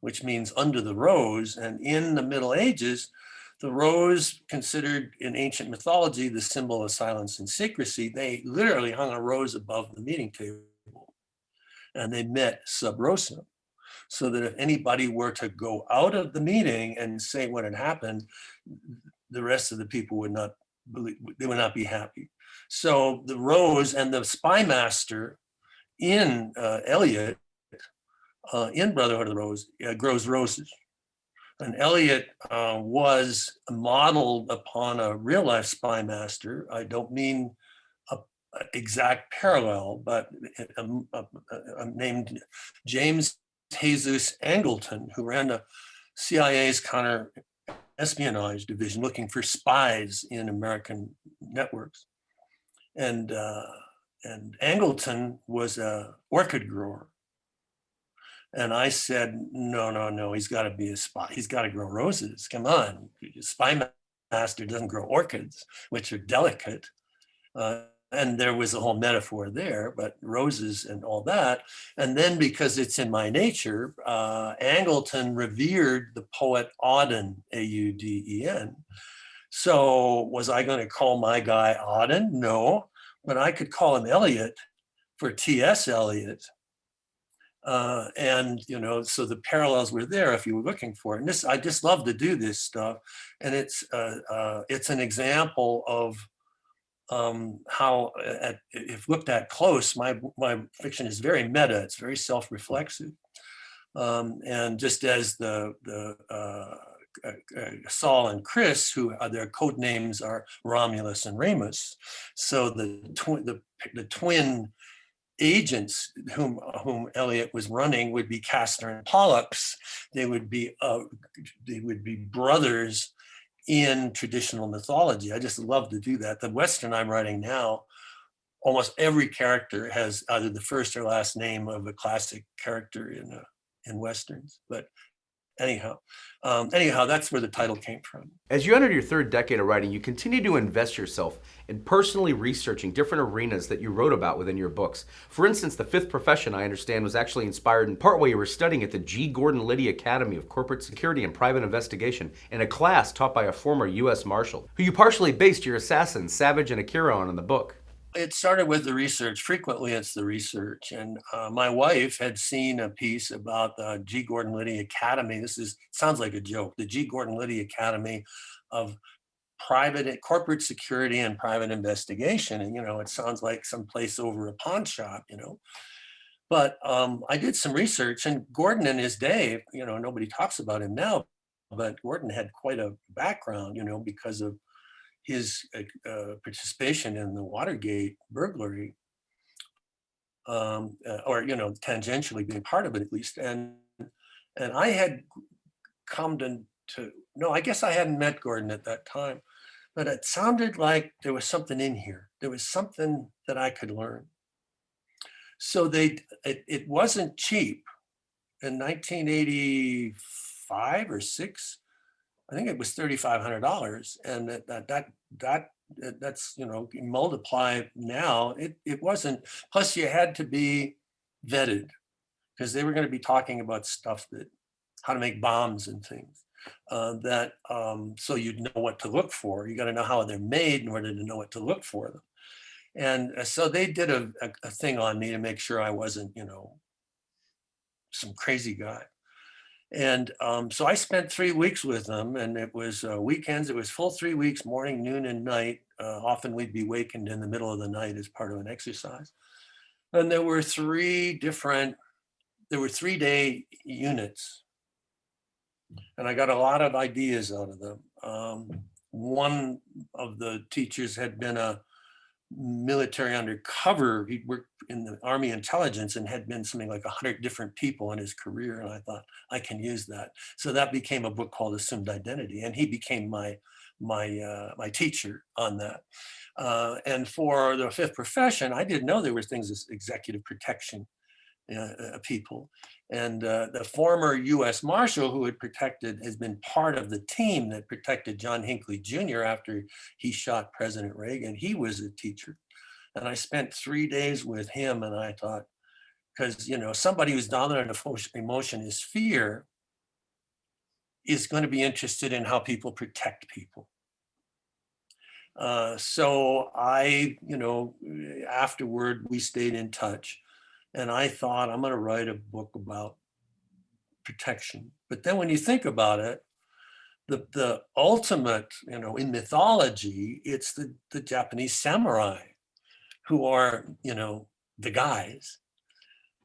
[SPEAKER 2] which means under the rose. And in the Middle Ages, the rose, considered in ancient mythology the symbol of silence and secrecy, they literally hung a rose above the meeting table. And they met sub rosa, so that if anybody were to go out of the meeting and say what had happened, the rest of the people would not believe, they would not be happy. So the rose, and the spy master in Eliot, in Brotherhood of the Rose, grows roses. And Eliot was modeled upon a real life spy master. I don't mean exact parallel, but named James Jesus Angleton, who ran the CIA's counter espionage division, looking for spies in American networks. And Angleton was an orchid grower. And I said, no, he's got to be a spy. He's got to grow roses. Come on, spy master doesn't grow orchids, which are delicate. And there was a whole metaphor there, but roses and all that. And then, because it's in my nature, Angleton revered the poet Auden, Auden. So was I going to call my guy Auden? No, but I could call him Eliot for T.S. Eliot. So the parallels were there if you were looking for it. And I just love to do this stuff. And it's an example of how, if looked at close, my fiction is very meta. It's very self-reflexive, and just as the Saul and Chris, who their code names are Romulus and Remus, so the twin agents whom Eliot was running would be Castor and Pollux. They would be brothers in traditional mythology. I just love to do that. The Western I'm writing now, almost every character has either the first or last name of a classic character in Westerns. But anyhow, that's where the title came from.
[SPEAKER 1] As you entered your third decade of writing, you continue to invest yourself in personally researching different arenas that you wrote about within your books. For instance, The Fifth Profession, I understand, was actually inspired in part while you were studying at the G. Gordon Liddy Academy of Corporate Security and Private Investigation in a class taught by a former U.S. Marshal, who you partially based your assassins, Savage and Akira, on in the book.
[SPEAKER 2] It started with the research. Frequently, it's the research. And my wife had seen a piece about the G. Gordon Liddy Academy. Sounds like a joke. The G. Gordon Liddy Academy of corporate security and private investigation. And, it sounds like some place over a pawn shop, But I did some research, and Gordon in his day, nobody talks about him now, but Gordon had quite a background, because of his participation in the Watergate burglary, or tangentially being part of it at least, and I had come to no, I guess I hadn't met Gordon at that time, but it sounded like there was something in here. There was something that I could learn. So it wasn't cheap. In 1985 or six, I think it was $3,500, and that's, you know, multiply now. It wasn't. Plus, you had to be vetted because they were going to be talking about stuff that how to make bombs and things. So you'd know what to look for. You got to know how they're made in order to know what to look for them. And so they did a thing on me to make sure I wasn't, you know, some crazy guy. And so I spent 3 weeks with them, and it was weekends. It was full 3 weeks, morning, noon, and night. Often we'd be wakened in the middle of the night as part of an exercise. And there were 3-day units. And I got a lot of ideas out of them. One of the teachers had been a military undercover. He worked in the Army intelligence and had been something like 100 different people in his career. And I thought, I can use that. So that became a book called Assumed Identity. And he became my teacher on that. And for the fifth profession, I didn't know there was things as executive protection people. And the former U.S. Marshal who has been part of the team that protected John Hinckley Jr. after he shot President Reagan. He was a teacher. And I spent 3 days with him, and I thought, because, you know, somebody whose dominant emotion is fear is going to be interested in how people protect people. So I, you know, afterward, we stayed in touch. And I thought, I'm going to write a book about protection. But then when you think about it, the ultimate, you know, in mythology, it's the Japanese samurai who are, you know, the guys.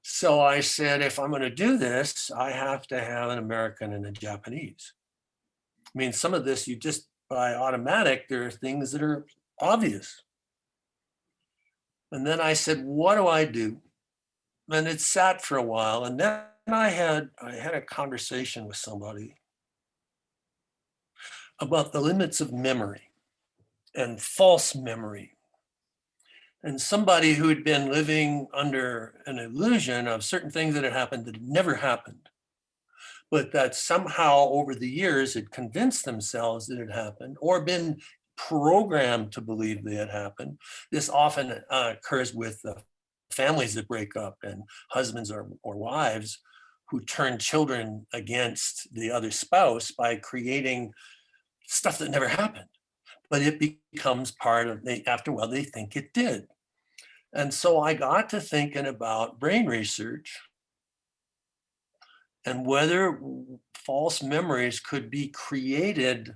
[SPEAKER 2] So I said, if I'm going to do this, I have to have an American and a Japanese. I mean, some of this, you just by automatic, there are things that are obvious. And then I said, what do I do? And it sat for a while, and then I had a conversation with somebody about the limits of memory and false memory. And somebody who had been living under an illusion of certain things that had happened that had never happened, but that somehow over the years had convinced themselves that it happened or been programmed to believe they had happened. This often occurs with families that break up and husbands or wives who turn children against the other spouse by creating stuff that never happened, but it becomes part of, after a while, they think it did. And so I got to thinking about brain research and whether false memories could be created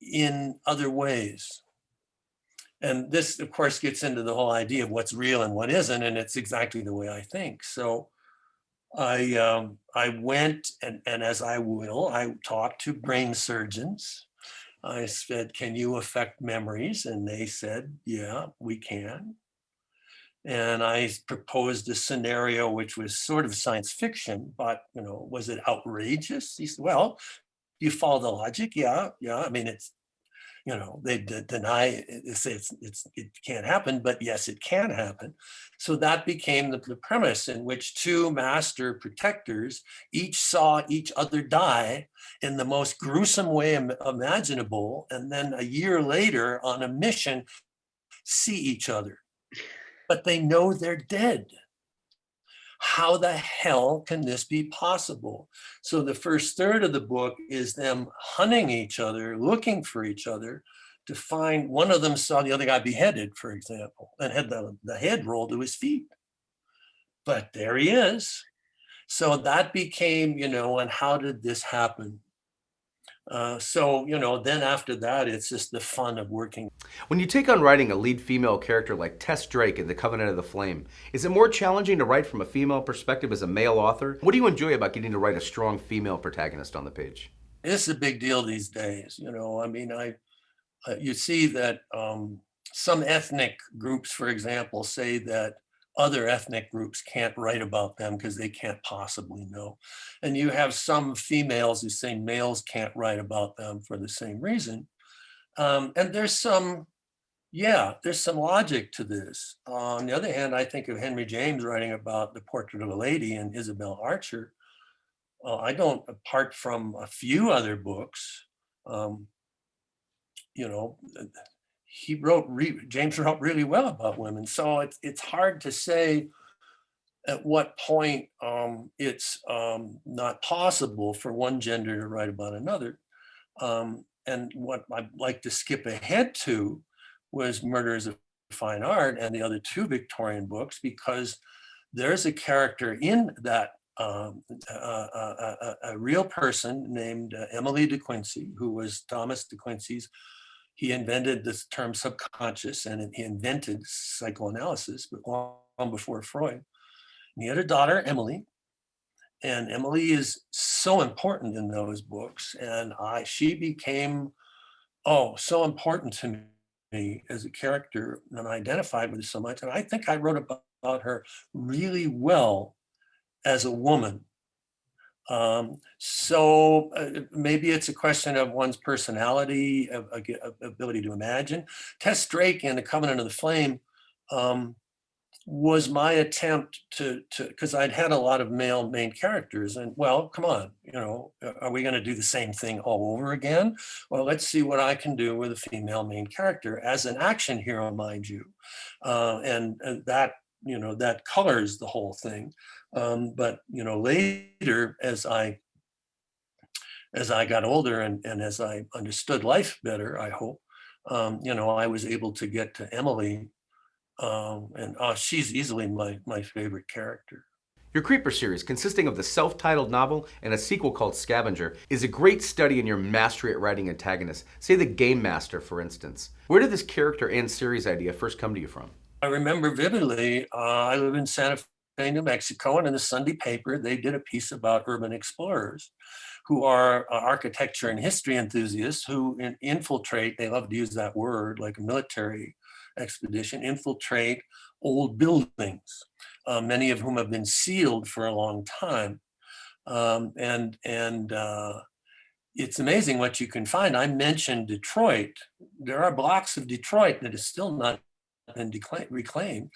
[SPEAKER 2] in other ways. And this, of course, gets into the whole idea of what's real and what isn't, and it's exactly the way I think. So I went, and as I will, I talked to brain surgeons. I said, can you affect memories? And they said, yeah, we can. And I proposed a scenario which was sort of science fiction, but, you know, was it outrageous? He said, well, do you follow the logic? Yeah. I mean, it's, you know, they deny it, say it can't happen, but yes, it can happen. So that became the premise in which two master protectors each saw each other die in the most gruesome way imaginable, and then a year later on a mission see each other, but they know they're dead. How the hell can this be possible? So the first third of the book is them hunting each other, looking for each other to find. One of them saw the other guy beheaded, for example, and had the head rolled to his feet. But there he is. So that became, you know, and how did this happen? So, you know, then after that, it's just the fun of working.
[SPEAKER 1] When you take on writing a lead female character like Tess Drake in The Covenant of the Flame, is it more challenging to write from a female perspective as a male author? What do you enjoy about getting to write a strong female protagonist on the page?
[SPEAKER 2] It's a big deal these days. You know, I mean, you see that some ethnic groups, for example, say that other ethnic groups can't write about them because they can't possibly know. And you have some females who say males can't write about them for the same reason. And there's some logic to this. On the other hand, I think of Henry James writing about the portrait of a lady and Isabel Archer. I don't, apart from a few other books, um, you know, James wrote really well about women. So it's hard to say at what point it's not possible for one gender to write about another. And what I'd like to skip ahead to was Murder is a Fine Art and the other two Victorian books, because there's a character in that, a real person named Emily de Quincey, who was Thomas de Quincey's. He invented this term subconscious, and he invented psychoanalysis, but long before Freud. And he had a daughter, Emily, and Emily is so important in those books. And she became, so important to me as a character, and I identified with her so much. And I think I wrote about her really well as a woman. Maybe it's a question of one's personality, of ability to imagine. Tess Drake in The Covenant of the Flame was my attempt to, because I'd had a lot of male main characters, and well, come on, are we going to do the same thing all over again? Well, let's see what I can do with a female main character as an action hero, mind you, and that that colors the whole thing. But later, as I got older and as I understood life better, I hope, I was able to get to Emily. And she's easily my favorite character.
[SPEAKER 1] Your Creeper series, consisting of the self-titled novel and a sequel called Scavenger, is a great study in your mastery at writing antagonists. Say the Game Master, for instance. Where did this character and series idea first come to you from?
[SPEAKER 2] I remember vividly, I live in Santa Fe, New Mexico, and in the Sunday paper, they did a piece about urban explorers who are architecture and history enthusiasts who infiltrate, they love to use that word, like a military expedition, infiltrate old buildings, many of whom have been sealed for a long time. And it's amazing what you can find. I mentioned Detroit. There are blocks of Detroit that is still not been reclaimed.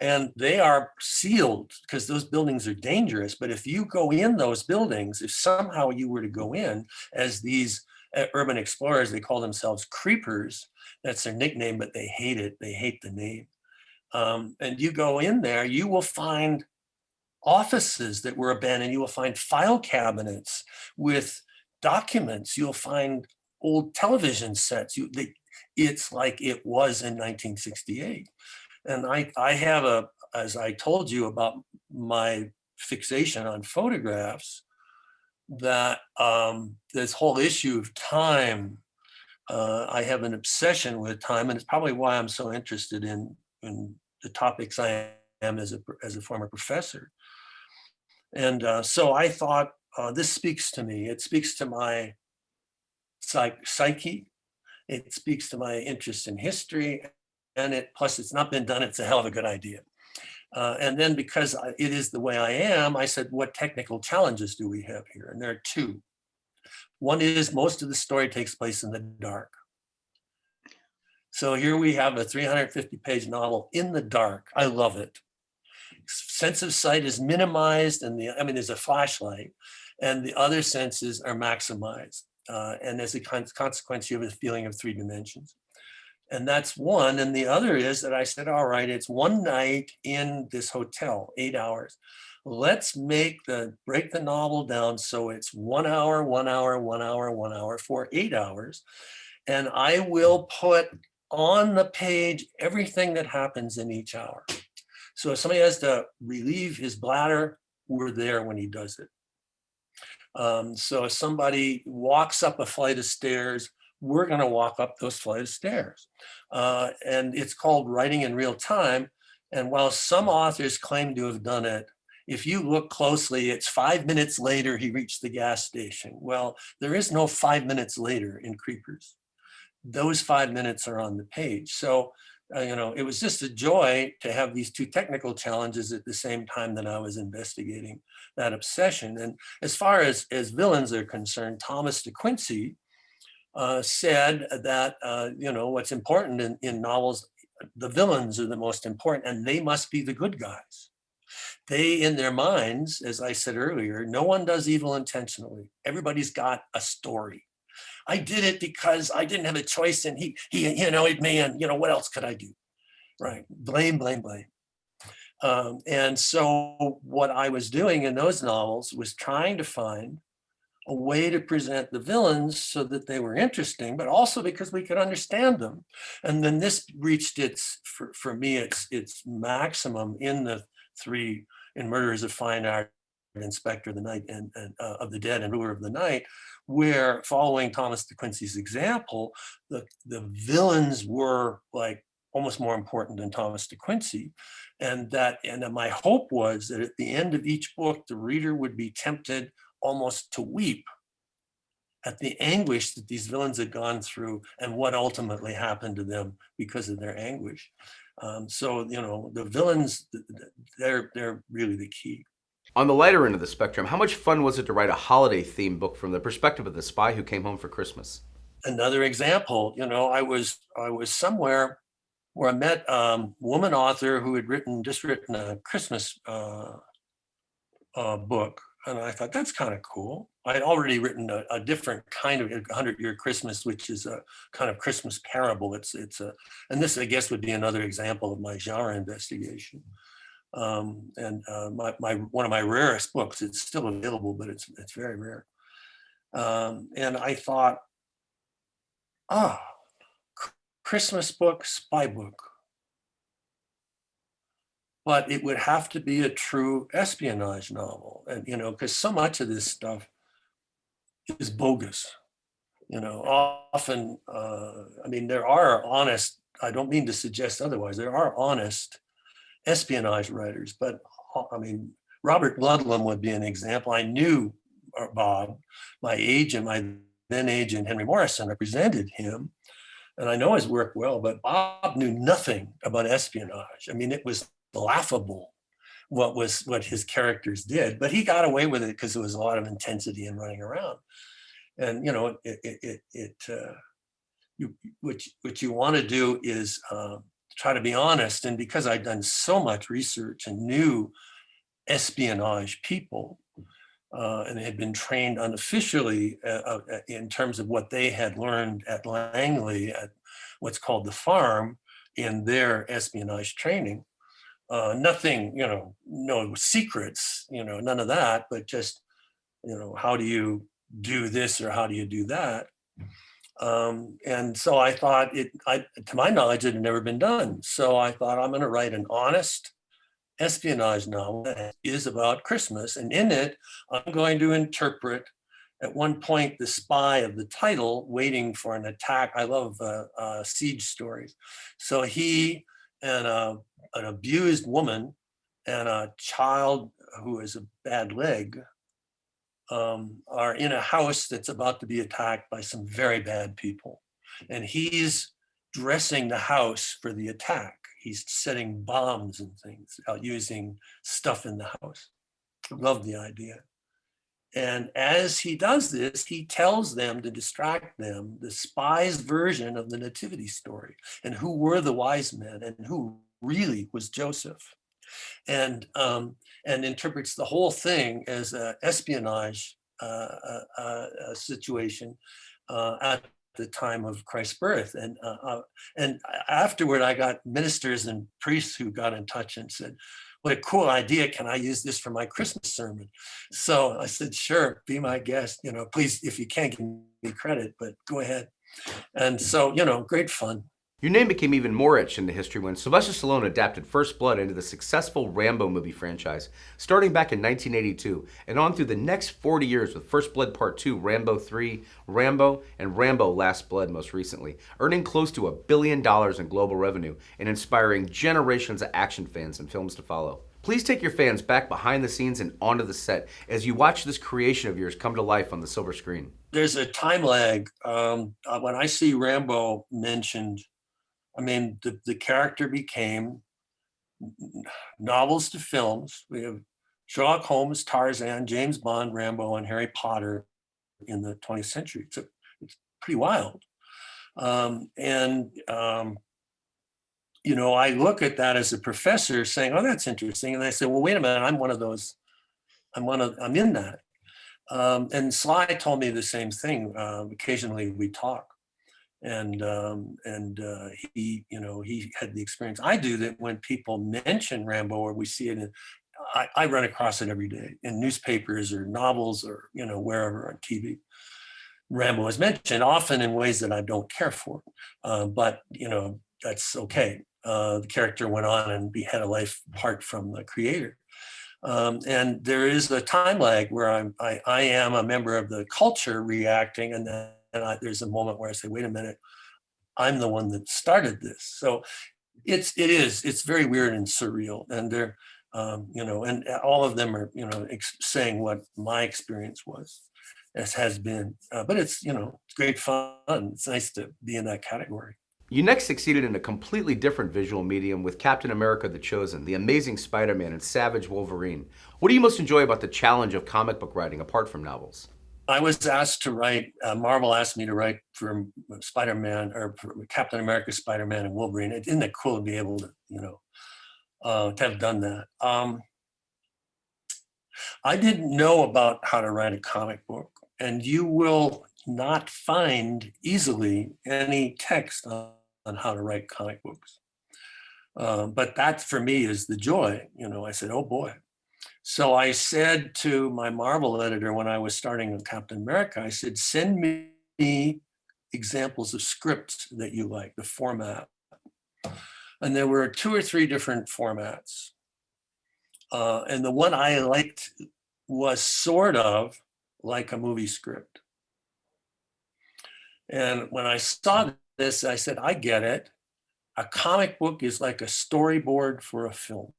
[SPEAKER 2] And they are sealed because those buildings are dangerous. But if you go in those buildings, if somehow you were to go in as these urban explorers, they call themselves creepers. That's their nickname, but they hate it. They hate the name. And you go in there, you will find offices that were abandoned. You will find file cabinets with documents. You'll find old television sets. It's like it was in 1968. And I have as I told you about my fixation on photographs, that this whole issue of time, I have an obsession with time, and it's probably why I'm so interested in the topics I am as a former professor. And so I thought, this speaks to me. It speaks to my psyche. It speaks to my interest in history. And plus it's not been done, it's a hell of a good idea. And then because it is the way I am, I said, what technical challenges do we have here? And there are two. One is most of the story takes place in the dark. So here we have a 350-page novel in the dark. I love it. Sense of sight is minimized, and there's a flashlight, and the other senses are maximized. And as a consequence, you have a feeling of three dimensions. And that's one. And the other is that I said, all right, it's one night in this hotel, 8 hours. Let's break the novel down so it's 1 hour, 1 hour, 1 hour, 1 hour for 8 hours. And I will put on the page everything that happens in each hour. So if somebody has to relieve his bladder, we're there when he does it. So if somebody walks up a flight of stairs, we're going to walk up those flight of stairs. And it's called writing in real time. And while some authors claim to have done it, if you look closely, it's 5 minutes later he reached the gas station. Well, there is no 5 minutes later in Creepers. Those 5 minutes are on the page. So it was just a joy to have these two technical challenges at the same time that I was investigating that obsession. And as far as villains are concerned, Thomas de Quincey said that, what's important in novels, the villains are the most important, and they must be the good guys. They, in their minds, as I said earlier, no one does evil intentionally. Everybody's got a story. I did it because I didn't have a choice, and he annoyed me, and what else could I do? Right? Blame, blame, blame. And so what I was doing in those novels was trying to find a way to present the villains so that they were interesting, but also because we could understand them. And then this reached for me, its maximum in the three, in Murderers of Fine Art, Inspector of the Night, and of the Dead, and Ruler of the Night, where, following Thomas de Quincey's example, the villains were like almost more important than Thomas de Quincey. And my hope was that at the end of each book, the reader would be tempted almost to weep at the anguish that these villains had gone through and what ultimately happened to them because of their anguish. So the villains, they're really the key.
[SPEAKER 1] On the lighter end of the spectrum, how much fun was it to write a holiday themed book from the perspective of the spy who came home for Christmas?
[SPEAKER 2] Another example, I was somewhere where I met a woman author who had written a Christmas book. And I thought, that's kind of cool. I had already written a different kind of 100-Year Christmas, which is a kind of Christmas parable. And this, I guess, would be another example of my genre investigation. One of my rarest books. It's still available, but it's very rare. And I thought, Christmas book, spy book. But it would have to be a true espionage novel. And, because so much of this stuff is bogus. Often, there are honest, I don't mean to suggest otherwise, there are honest espionage writers, but Robert Ludlum would be an example. I knew Bob, my then agent, Henry Morrison, represented him. And I know his work well, but Bob knew nothing about espionage. It was laughable what his characters did, but he got away with it because there was a lot of intensity in running around. And what you want to do is try to be honest. And because I'd done so much research and knew espionage people and had been trained unofficially in terms of what they had learned at Langley at what's called the Farm in their espionage training. Nothing, no secrets, none of that, but just, how do you do this or how do you do that? And so I thought to my knowledge, it had never been done. So I thought, I'm going to write an honest espionage novel that is about Christmas. And in it, I'm going to interpret, at one point, the spy of the title waiting for an attack. I love siege stories. So he and an abused woman and a child who has a bad leg are in a house that's about to be attacked by some very bad people. And he's dressing the house for the attack. He's setting bombs and things out, using stuff in the house. Love the idea. And as he does this, he tells them, to distract them, the spy's version of the nativity story and who were the wise men and who really was Joseph, and interprets the whole thing as an espionage situation at the time of Christ's birth. And afterward, I got ministers and priests who got in touch and said, what a cool idea. Can I use this for my Christmas sermon? So I said, sure, be my guest. Please, if you can't give me credit, but go ahead. And so, great fun.
[SPEAKER 1] Your name became even more etched into history when Sylvester Stallone adapted First Blood into the successful Rambo movie franchise, starting back in 1982 and on through the next 40 years with First Blood Part 2, Rambo 3, Rambo, and Rambo Last Blood most recently, earning close to $1 billion in global revenue and inspiring generations of action fans and films to follow. Please take your fans back behind the scenes and onto the set as you watch this creation of yours come to life on the silver screen.
[SPEAKER 2] There's a time lag. When I see Rambo mentioned I mean, the character became novels to films. We have Sherlock Holmes, Tarzan, James Bond, Rambo, and Harry Potter in the 20th century. It's pretty wild. And you know, I look at that as a professor saying, "Oh, that's interesting," and I say, "Well, wait a minute, I'm one of those. I'm in that." And Sly told me the same thing. Occasionally, we talk, and he, you know, he had the experience I do that when people mention Rambo or we see it, I run across it every day in newspapers or novels or, you know, wherever on TV. Rambo is mentioned often in ways that I don't care for, but you know, that's okay. The character went on and had a life apart from the creator. And there is a time lag where I am a member of the culture reacting, and then there's a moment where I say, wait a minute, I'm the one that started this. So it's very weird and surreal, and they're you know, and all of them are, you know, saying what my experience was, as has been. But it's, you know, it's great fun. It's nice to be in that category.
[SPEAKER 1] You next succeeded in a completely different visual medium with Captain America the Chosen, The Amazing Spider Man, and Savage Wolverine. What do you most enjoy about the challenge of comic book writing apart from novels?
[SPEAKER 2] I was asked to write, Marvel asked me to write for Spider-Man or for Captain America, Spider-Man, and Wolverine. Isn't that cool to be able to, you know, to have done that? I didn't know about how to write a comic book, and you will not find easily any text on how to write comic books. But that for me is the joy. You know, I said, oh boy. So I said to my Marvel editor when I was starting with Captain America, I said, send me examples of scripts that you like, the format. And there were 2 or 3 different formats. And the one I liked was sort of like a movie script. And when I saw this, I said, I get it. A comic book is like a storyboard for a film.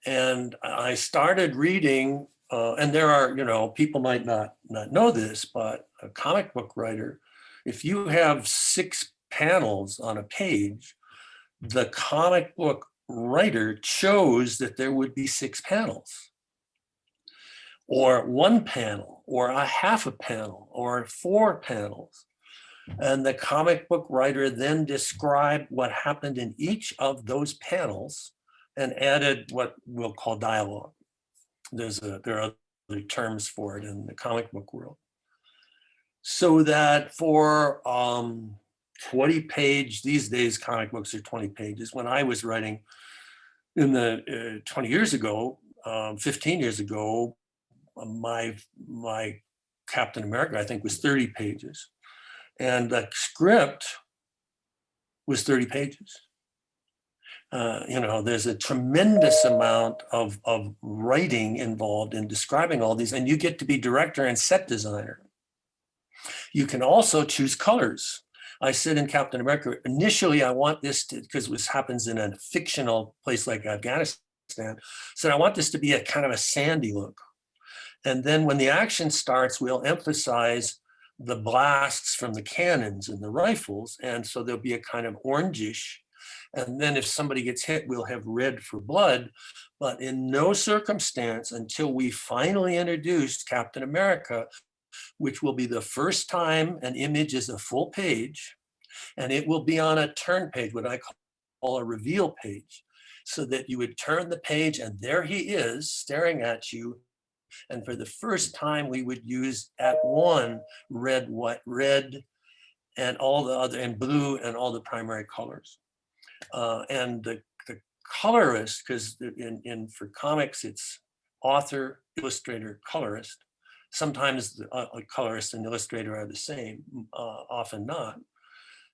[SPEAKER 2] And I started reading, and there are, you know, people might not know this, but a comic book writer, if you have 6 panels on a page, the comic book writer chose that there would be 6 panels, or 1 panel, or a half a panel, or 4 panels. And the comic book writer then described what happened in each of those panels and added what we'll call dialogue. There are other terms for it in the comic book world. So that for 20-page, these days comic books are 20 pages. When I was writing in the 20 years ago, 15 years ago, my Captain America, I think, was 30 pages. And the script was 30 pages. You know, there's a tremendous amount of writing involved in describing all these, and you get to be director and set designer. You can also choose colors. I said in Captain America, initially I want this to, because this happens in a fictional place like Afghanistan, said I want this to be a kind of a sandy look. And then when the action starts, we'll emphasize the blasts from the cannons and the rifles. And so there'll be a kind of orangish. And then if somebody gets hit, we'll have red for blood. But in no circumstance until we finally introduced Captain America, which will be the first time an image is a full page, and it will be on a turn page, what I call a reveal page, so that you would turn the page and there he is staring at you. And for the first time, we would use at one red, white, red, and all the other, and blue, and all the primary colors. And the colorist, because for comics, it's author, illustrator, colorist. Sometimes a colorist and illustrator are the same, often not.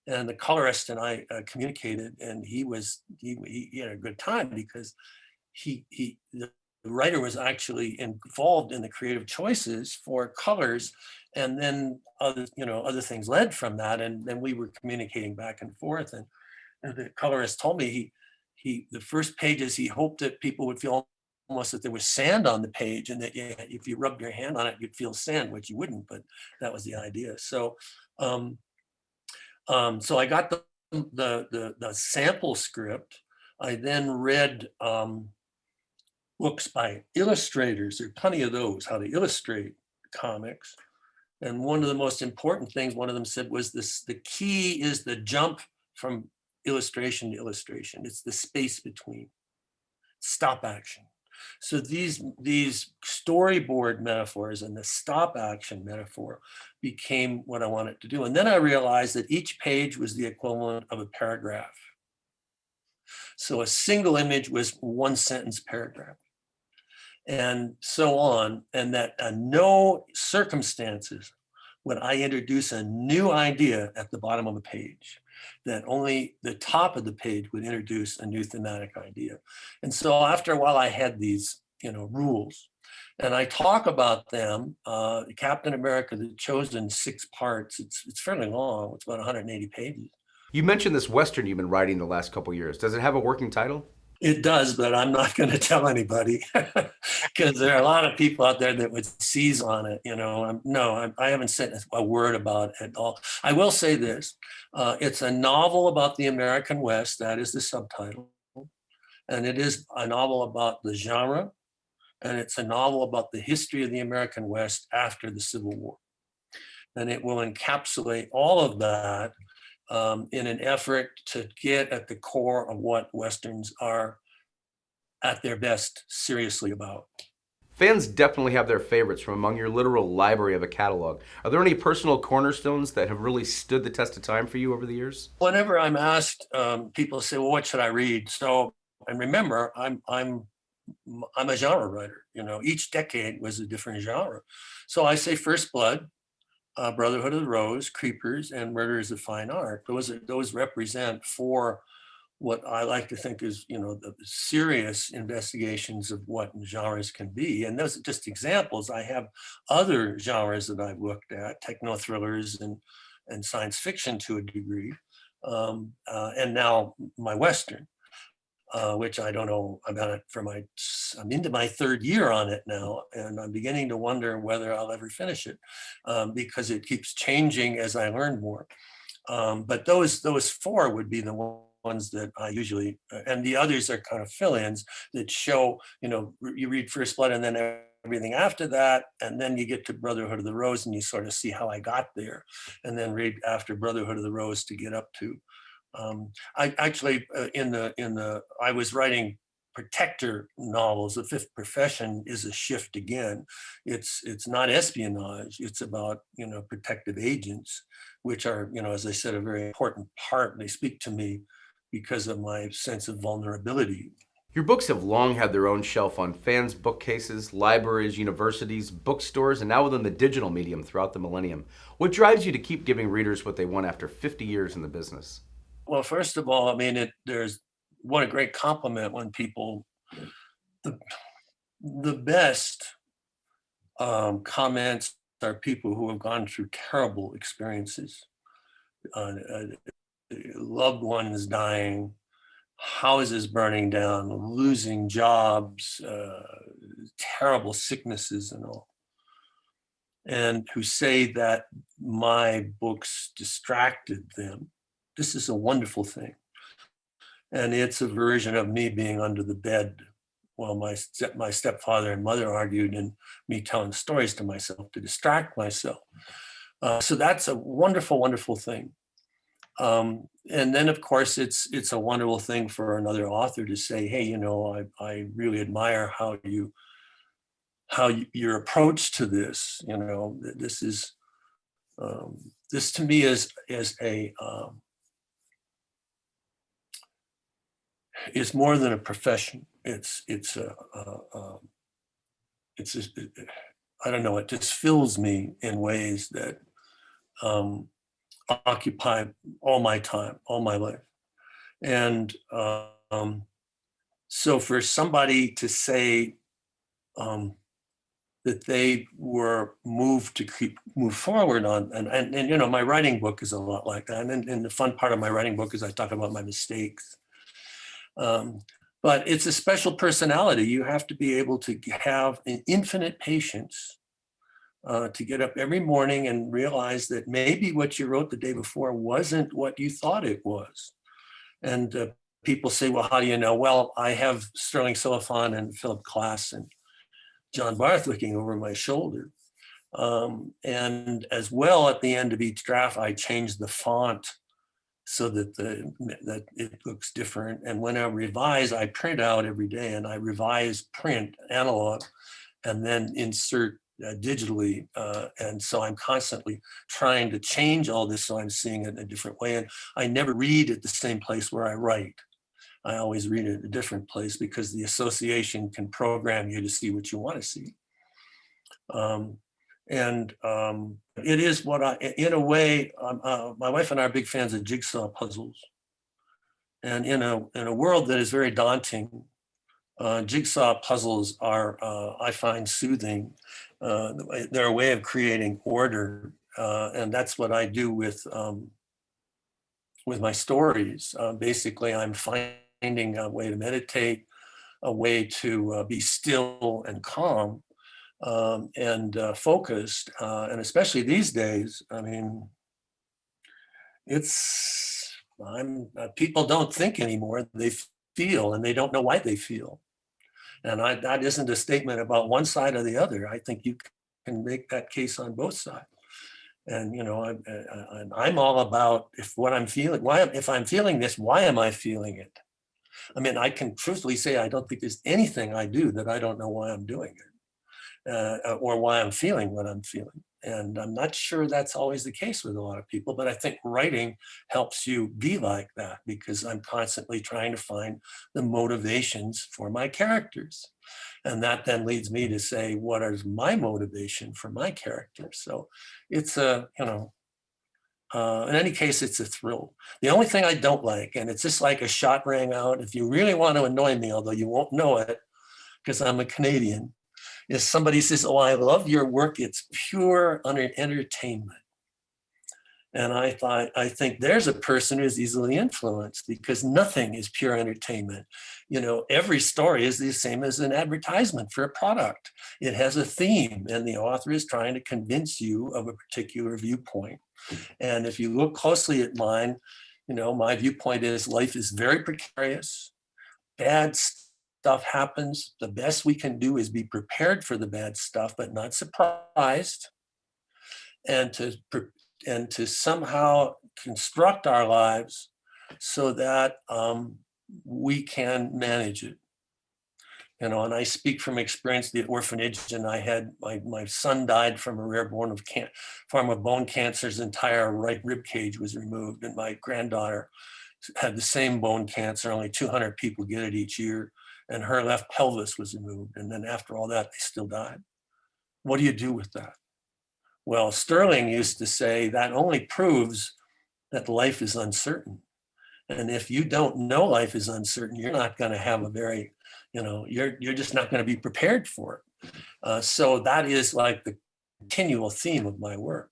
[SPEAKER 2] And the colorist and I communicated, and he had a good time because the writer was actually involved in the creative choices for colors, and then other things led from that, and then we were communicating back and forth. And the colorist told me the first pages he hoped that people would feel almost that there was sand on the page, and that if you rubbed your hand on it, you'd feel sand, which you wouldn't, but that was the idea. So So I got the sample script. I then read books by illustrators. There are plenty of those, how to illustrate comics. And one of the most important things one of them said was this: the key is the jump from illustration to illustration. It's the space between, stop action. So these storyboard metaphors and the stop action metaphor became what I wanted to do. And then I realized that each page was the equivalent of a paragraph. So a single image was one sentence paragraph, and so on. And that no circumstances would I introduce a new idea at the bottom of a page, that only the top of the page would introduce a new thematic idea. And so after a while, I had these, rules, and I talk about them. Captain America, the Chosen, 6 parts. It's fairly long. It's about 180 pages.
[SPEAKER 1] You mentioned this Western you've been writing the last couple years. Does it have a working title?
[SPEAKER 2] It does, but I'm not going to tell anybody because there are a lot of people out there that would seize on it. I haven't said a word about it at all. I will say this. It's a novel about the American West. That is the subtitle. And it is a novel about the genre. And it's a novel about the history of the American West after the Civil War. And it will encapsulate all of that in an effort to get at the core of what Westerns are at their best seriously about.
[SPEAKER 1] Fans definitely have their favorites from among your literal library of a catalog. Are there any personal cornerstones that have really stood the test of time for you over the years?
[SPEAKER 2] Whenever I'm asked, people say, "Well, what should I read?" So, and remember, I'm a genre writer. Each decade was a different genre. So I say First Blood, Brotherhood of the Rose, Creepers, and Murder is a Fine Art. Those represent 4 what I like to think is, the serious investigations of what genres can be. And those are just examples. I have other genres that I've looked at, techno thrillers and science fiction to a degree, and now my Western. Which I don't know about it I'm into my 3rd year on it now, and I'm beginning to wonder whether I'll ever finish it because it keeps changing as I learn more. But those 4 would be the ones that I usually, and the others are kind of fill-ins that show, you read First Blood and then everything after that, and then you get to Brotherhood of the Rose and you sort of see how I got there, and then read after Brotherhood of the Rose to get up to. I actually, I was writing protector novels. The Fifth Profession is a shift again. It's not espionage. It's about, protective agents, which are, as I said, a very important part. They speak to me because of my sense of vulnerability.
[SPEAKER 1] Your books have long had their own shelf on fans' bookcases, libraries, universities, bookstores, and now within the digital medium throughout the millennium. What drives you to keep giving readers what they want after 50 years in the business?
[SPEAKER 2] Well, first of all, I mean, there's what a great compliment when people, the best comments are people who have gone through terrible experiences, loved ones dying, houses burning down, losing jobs, terrible sicknesses and all, and who say that my books distracted them. This is a wonderful thing. And it's a version of me being under the bed while my stepfather and mother argued, and me telling stories to myself to distract myself. So that's a wonderful, wonderful thing. And then, of course, it's a wonderful thing for another author to say, "Hey, I really admire how your approach to this. This is this to me is more than a profession. It's I don't know. It just fills me in ways that occupy all my time, all my life. And so for somebody to say that they were moved to move forward on, and my writing book is a lot like that. And the fun part of my writing book is I talk about my mistakes. But it's a special personality. You have to be able to have an infinite patience to get up every morning and realize that maybe what you wrote the day before wasn't what you thought it was. And people say, well, how do you know? Well, I have Sterling Silliphant and Philip Klass and John Barth looking over my shoulder. And as well, at the end of each draft, I change the font so that that it looks different. And when I revise, I print out every day, and I revise print analog and then insert digitally. And so I'm constantly trying to change all this so I'm seeing it in a different way. And I never read at the same place where I write. I always read it at a different place because the association can program you to see what you want to see. It is what in a way, my wife and I are big fans of jigsaw puzzles. And in a world that is very daunting, jigsaw puzzles are, I find, soothing. They're a way of creating order. And that's what I do with my stories. Basically, I'm finding a way to meditate, a way to be still and calm. And focused, and especially these days, I mean, people don't think anymore, they feel, and they don't know why they feel. And that isn't a statement about one side or the other. I think you can make that case on both sides. And, I'm all about if I'm feeling this, why am I feeling it? I mean, I can truthfully say, I don't think there's anything I do that I don't know why I'm doing it. Or why I'm feeling what I'm feeling. And I'm not sure that's always the case with a lot of people, but I think writing helps you be like that because I'm constantly trying to find the motivations for my characters. And that then leads me to say, what is my motivation for my character? So it's in any case, it's a thrill. The only thing I don't like, and it's just like a shot rang out, if you really want to annoy me, although you won't know it because I'm a Canadian, if somebody says, oh, I love your work, it's pure entertainment. And I think there's a person who's easily influenced because nothing is pure entertainment. Every story is the same as an advertisement for a product. It has a theme and the author is trying to convince you of a particular viewpoint. And if you look closely at mine, my viewpoint is life is very precarious, bad stuff happens. The best we can do is be prepared for the bad stuff, but not surprised, and to somehow construct our lives so that we can manage it. And I speak from experience. The orphanage, and I had my son died from a rare form of bone cancer. His entire right rib cage was removed, and my granddaughter had the same bone cancer. Only 200 people get it each year. And her left pelvis was removed. And then after all that, they still died. What do you do with that? Well, Sterling used to say that only proves that life is uncertain. And if you don't know life is uncertain, you're not going to have you're just not going to be prepared for it. So that is like the continual theme of my work.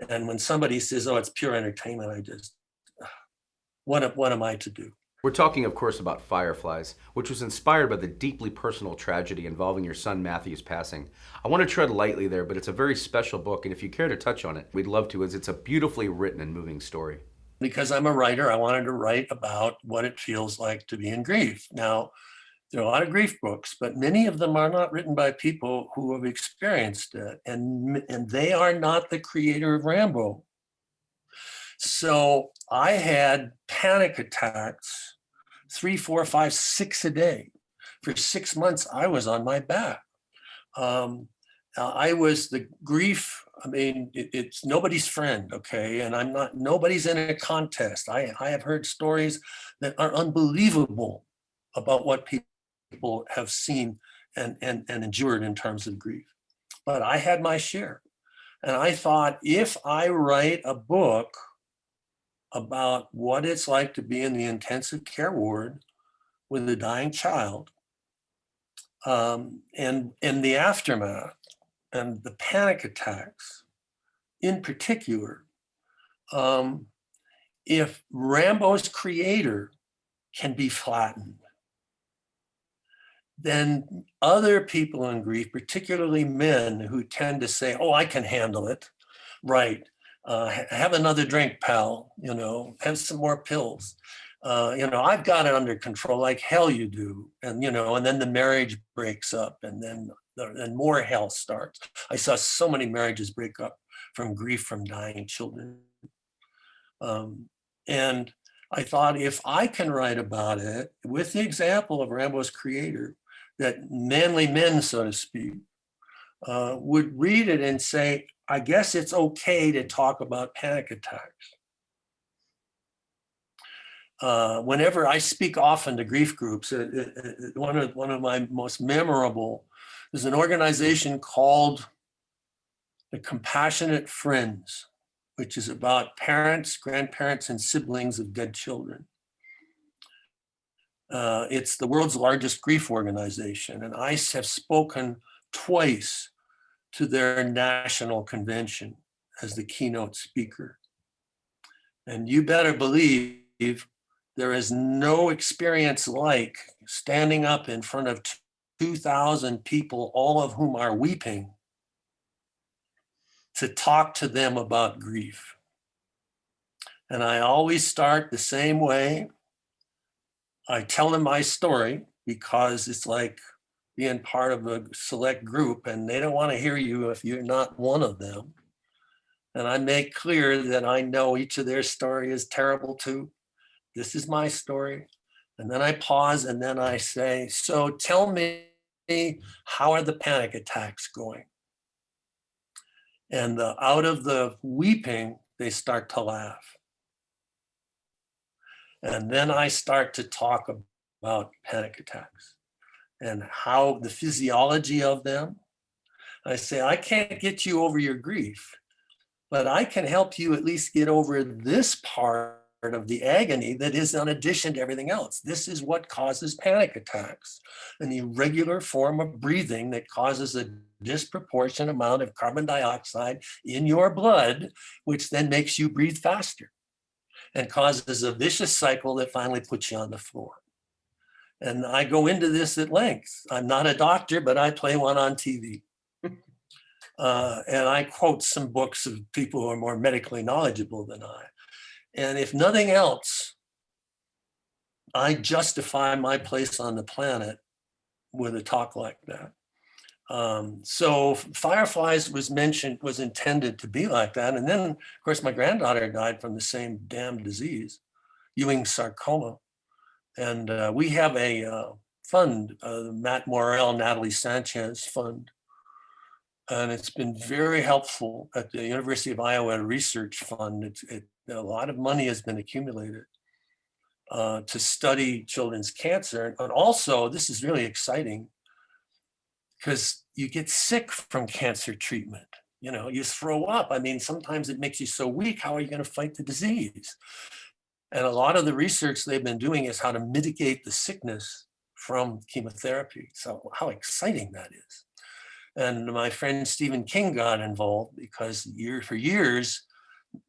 [SPEAKER 2] And when somebody says, oh, it's pure entertainment, I just, what am I to do?
[SPEAKER 1] We're talking, of course, about Fireflies, which was inspired by the deeply personal tragedy involving your son Matthew's passing. I want to tread lightly there, but it's a very special book, and if you care to touch on it, we'd love to, as it's a beautifully written and moving story.
[SPEAKER 2] Because I'm a writer, I wanted to write about what it feels like to be in grief. Now, there are a lot of grief books, but many of them are not written by people who have experienced it, and they are not the creator of Rambo. So I had panic attacks, 3, 4, 5, 6 a day. For 6 months, I was on my back. I was the grief. I mean, it's nobody's friend, okay? And nobody's in a contest. I have heard stories that are unbelievable about what people have seen and endured in terms of grief. But I had my share. And I thought, if I write a book about what it's like to be in the intensive care ward with a dying child, and the aftermath and the panic attacks in particular, if Rambo's creator can be flattened, then other people in grief, particularly men who tend to say, oh, I can handle it. Right. Have another drink, pal, have some more pills. I've got it under control, like hell you do. And, and then the marriage breaks up and then more hell starts. I saw so many marriages break up from grief from dying children. And I thought, if I can write about it with the example of Rambo's creator, that manly men, so to speak, would read it and say, I guess it's okay to talk about panic attacks. Whenever I speak often to grief groups, one of my most memorable is an organization called the Compassionate Friends, which is about parents, grandparents, and siblings of dead children. It's the world's largest grief organization, and I have spoken twice to their national convention as the keynote speaker. And you better believe there is no experience like standing up in front of 2,000 people, all of whom are weeping, to talk to them about grief. And I always start the same way. I tell them my story because it's like being part of a select group, and they don't want to hear you if you're not one of them. And I make clear that I know each of their story is terrible too. This is my story. And then I pause and then I say, so tell me, how are the panic attacks going? And out of the weeping, they start to laugh. And then I start to talk about panic attacks and how the physiology of them. I say, I can't get you over your grief, but I can help you at least get over this part of the agony that is in addition to everything else. This is what causes panic attacks, an irregular form of breathing that causes a disproportionate amount of carbon dioxide in your blood, which then makes you breathe faster and causes a vicious cycle that finally puts you on the floor. And I go into this at length. I'm not a doctor, but I play one on TV. And I quote some books of people who are more medically knowledgeable than I. And if nothing else, I justify my place on the planet with a talk like that. So Fireflies was intended to be like that. And then, of course, my granddaughter died from the same damn disease, Ewing's sarcoma. And we have a fund, Matt Morrell, Natalie Sanchez fund. And it's been very helpful at the University of Iowa Research Fund. A lot of money has been accumulated to study children's cancer. And also, this is really exciting because you get sick from cancer treatment. You throw up. I mean, sometimes it makes you so weak. How are you going to fight the disease? And a lot of the research they've been doing is how to mitigate the sickness from chemotherapy. So how exciting that is. And my friend Stephen King got involved because for years,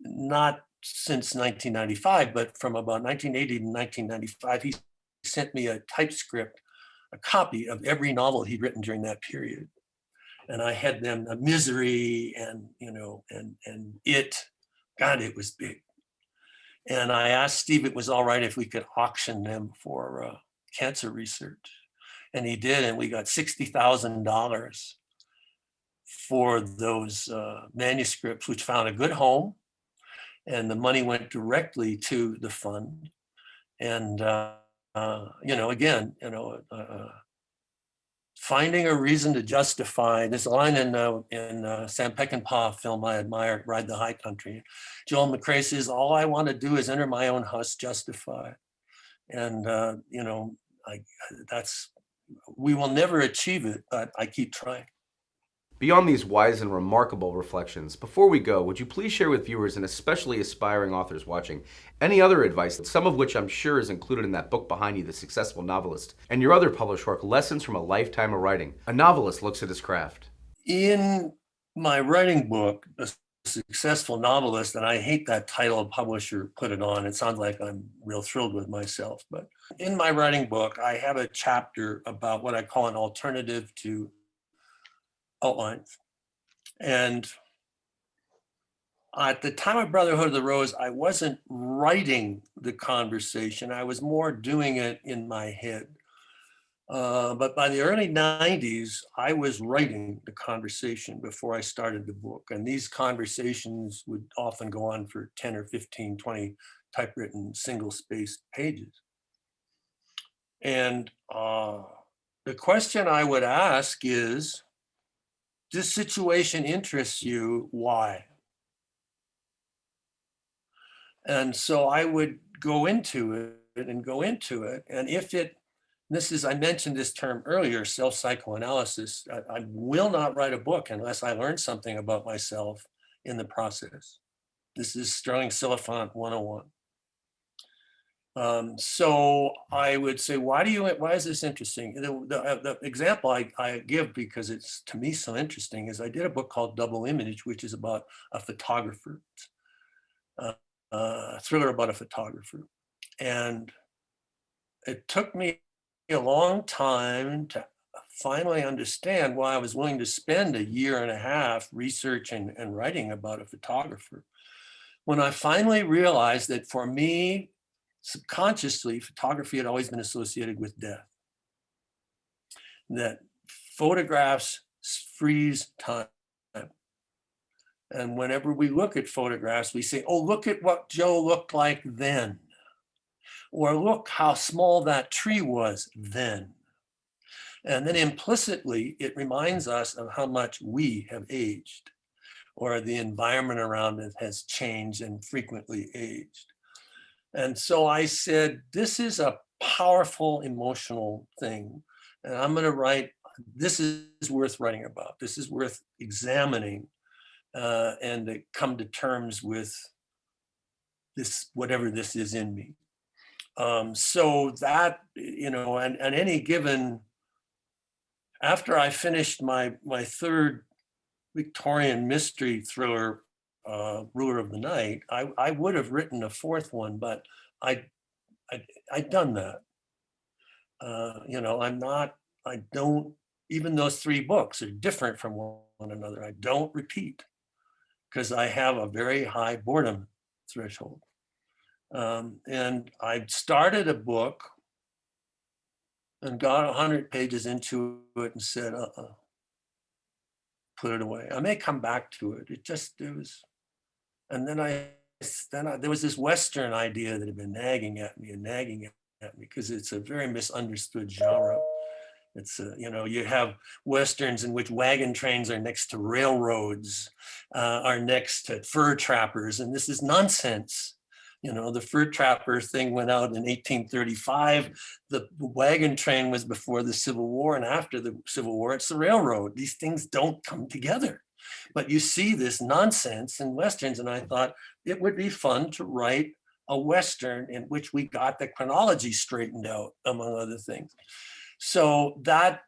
[SPEAKER 2] not since 1995, but from about 1980 to 1995, he sent me a typescript, a copy of every novel he'd written during that period. And I had them, Misery and It. God, it was big. And I asked Steve if it was all right if we could auction them for cancer research. And he did, and we got $60,000 for those manuscripts, which found a good home. And the money went directly to the fund. And, finding a reason to justify, there's a line in Sam Peckinpah film I admire, Ride the High Country. Joel McCrae says, all I want to do is enter my own house, justify. And, we will never achieve it, but I keep trying.
[SPEAKER 1] Beyond these wise and remarkable reflections, before we go, would you please share with viewers and especially aspiring authors watching any other advice, some of which I'm sure is included in that book behind you, The Successful Novelist, and your other published work, Lessons from a Lifetime of Writing? A novelist looks at his craft.
[SPEAKER 2] In my writing book, The Successful Novelist, and I hate that title a publisher put it on. It sounds like I'm real thrilled with myself, but In my writing book, I have a chapter about what I call an alternative to outlines. And at the time of Brotherhood of the Rose, I wasn't writing the conversation. I was more doing it in my head. But by the early 90s, I was writing the conversation before I started the book. And these conversations would often go on for 10 or 15, 20 typewritten single-spaced pages. And the question I would ask is, this situation interests you, why? And so I would go into it and go into it. And if it, this is, I mentioned this term earlier, self-psychoanalysis. I will not write a book unless I learn something about myself in the process. This is Sterling Silliphant 101. So I would say, why is this interesting? The example I give, because it's to me so interesting, is I did a book called Double Image, which is about a photographer, a thriller about a photographer. And it took me a long time to finally understand why I was willing to spend a year and a half researching and writing about a photographer. When I finally realized that for me, subconsciously, photography had always been associated with death. That photographs freeze time. And whenever we look at photographs, we say, oh, look at what Joe looked like then. Or look how small that tree was then. And then implicitly, it reminds us of how much we have aged, or the environment around it has changed and frequently aged. And so I said, this is a powerful emotional thing. And I'm going to write, this is worth writing about. This is worth examining and to come to terms with this, whatever this is in me. So that, and any given, after I finished my third Victorian mystery thriller, Ruler of the Night, I would have written a fourth one, but I'd done that. I don't, even those three books are different from one another. I don't repeat because I have a very high boredom threshold. And I started a book and got 100 pages into it and said, put it away. I may come back to it. It was, and then there was this Western idea that had been nagging at me because it's a very misunderstood genre. It's, you have Westerns in which wagon trains are next to railroads, are next to fur trappers, and this is nonsense. The fur trapper thing went out in 1835. The wagon train was before the Civil War, and after the Civil War, it's the railroad. These things don't come together. But you see this nonsense in Westerns, and I thought it would be fun to write a Western in which we got the chronology straightened out, among other things. So that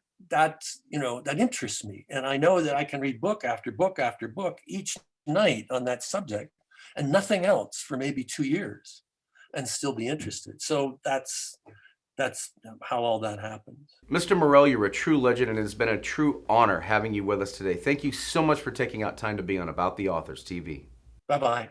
[SPEAKER 2] interests me. And I know that I can read book after book after book each night on that subject and nothing else for maybe 2 years and still be interested. So that's how all that happens.
[SPEAKER 1] Mr. Morrell, you're a true legend, and it has been a true honor having you with us today. Thank you so much for taking out time to be on About the Authors TV.
[SPEAKER 2] Bye-bye.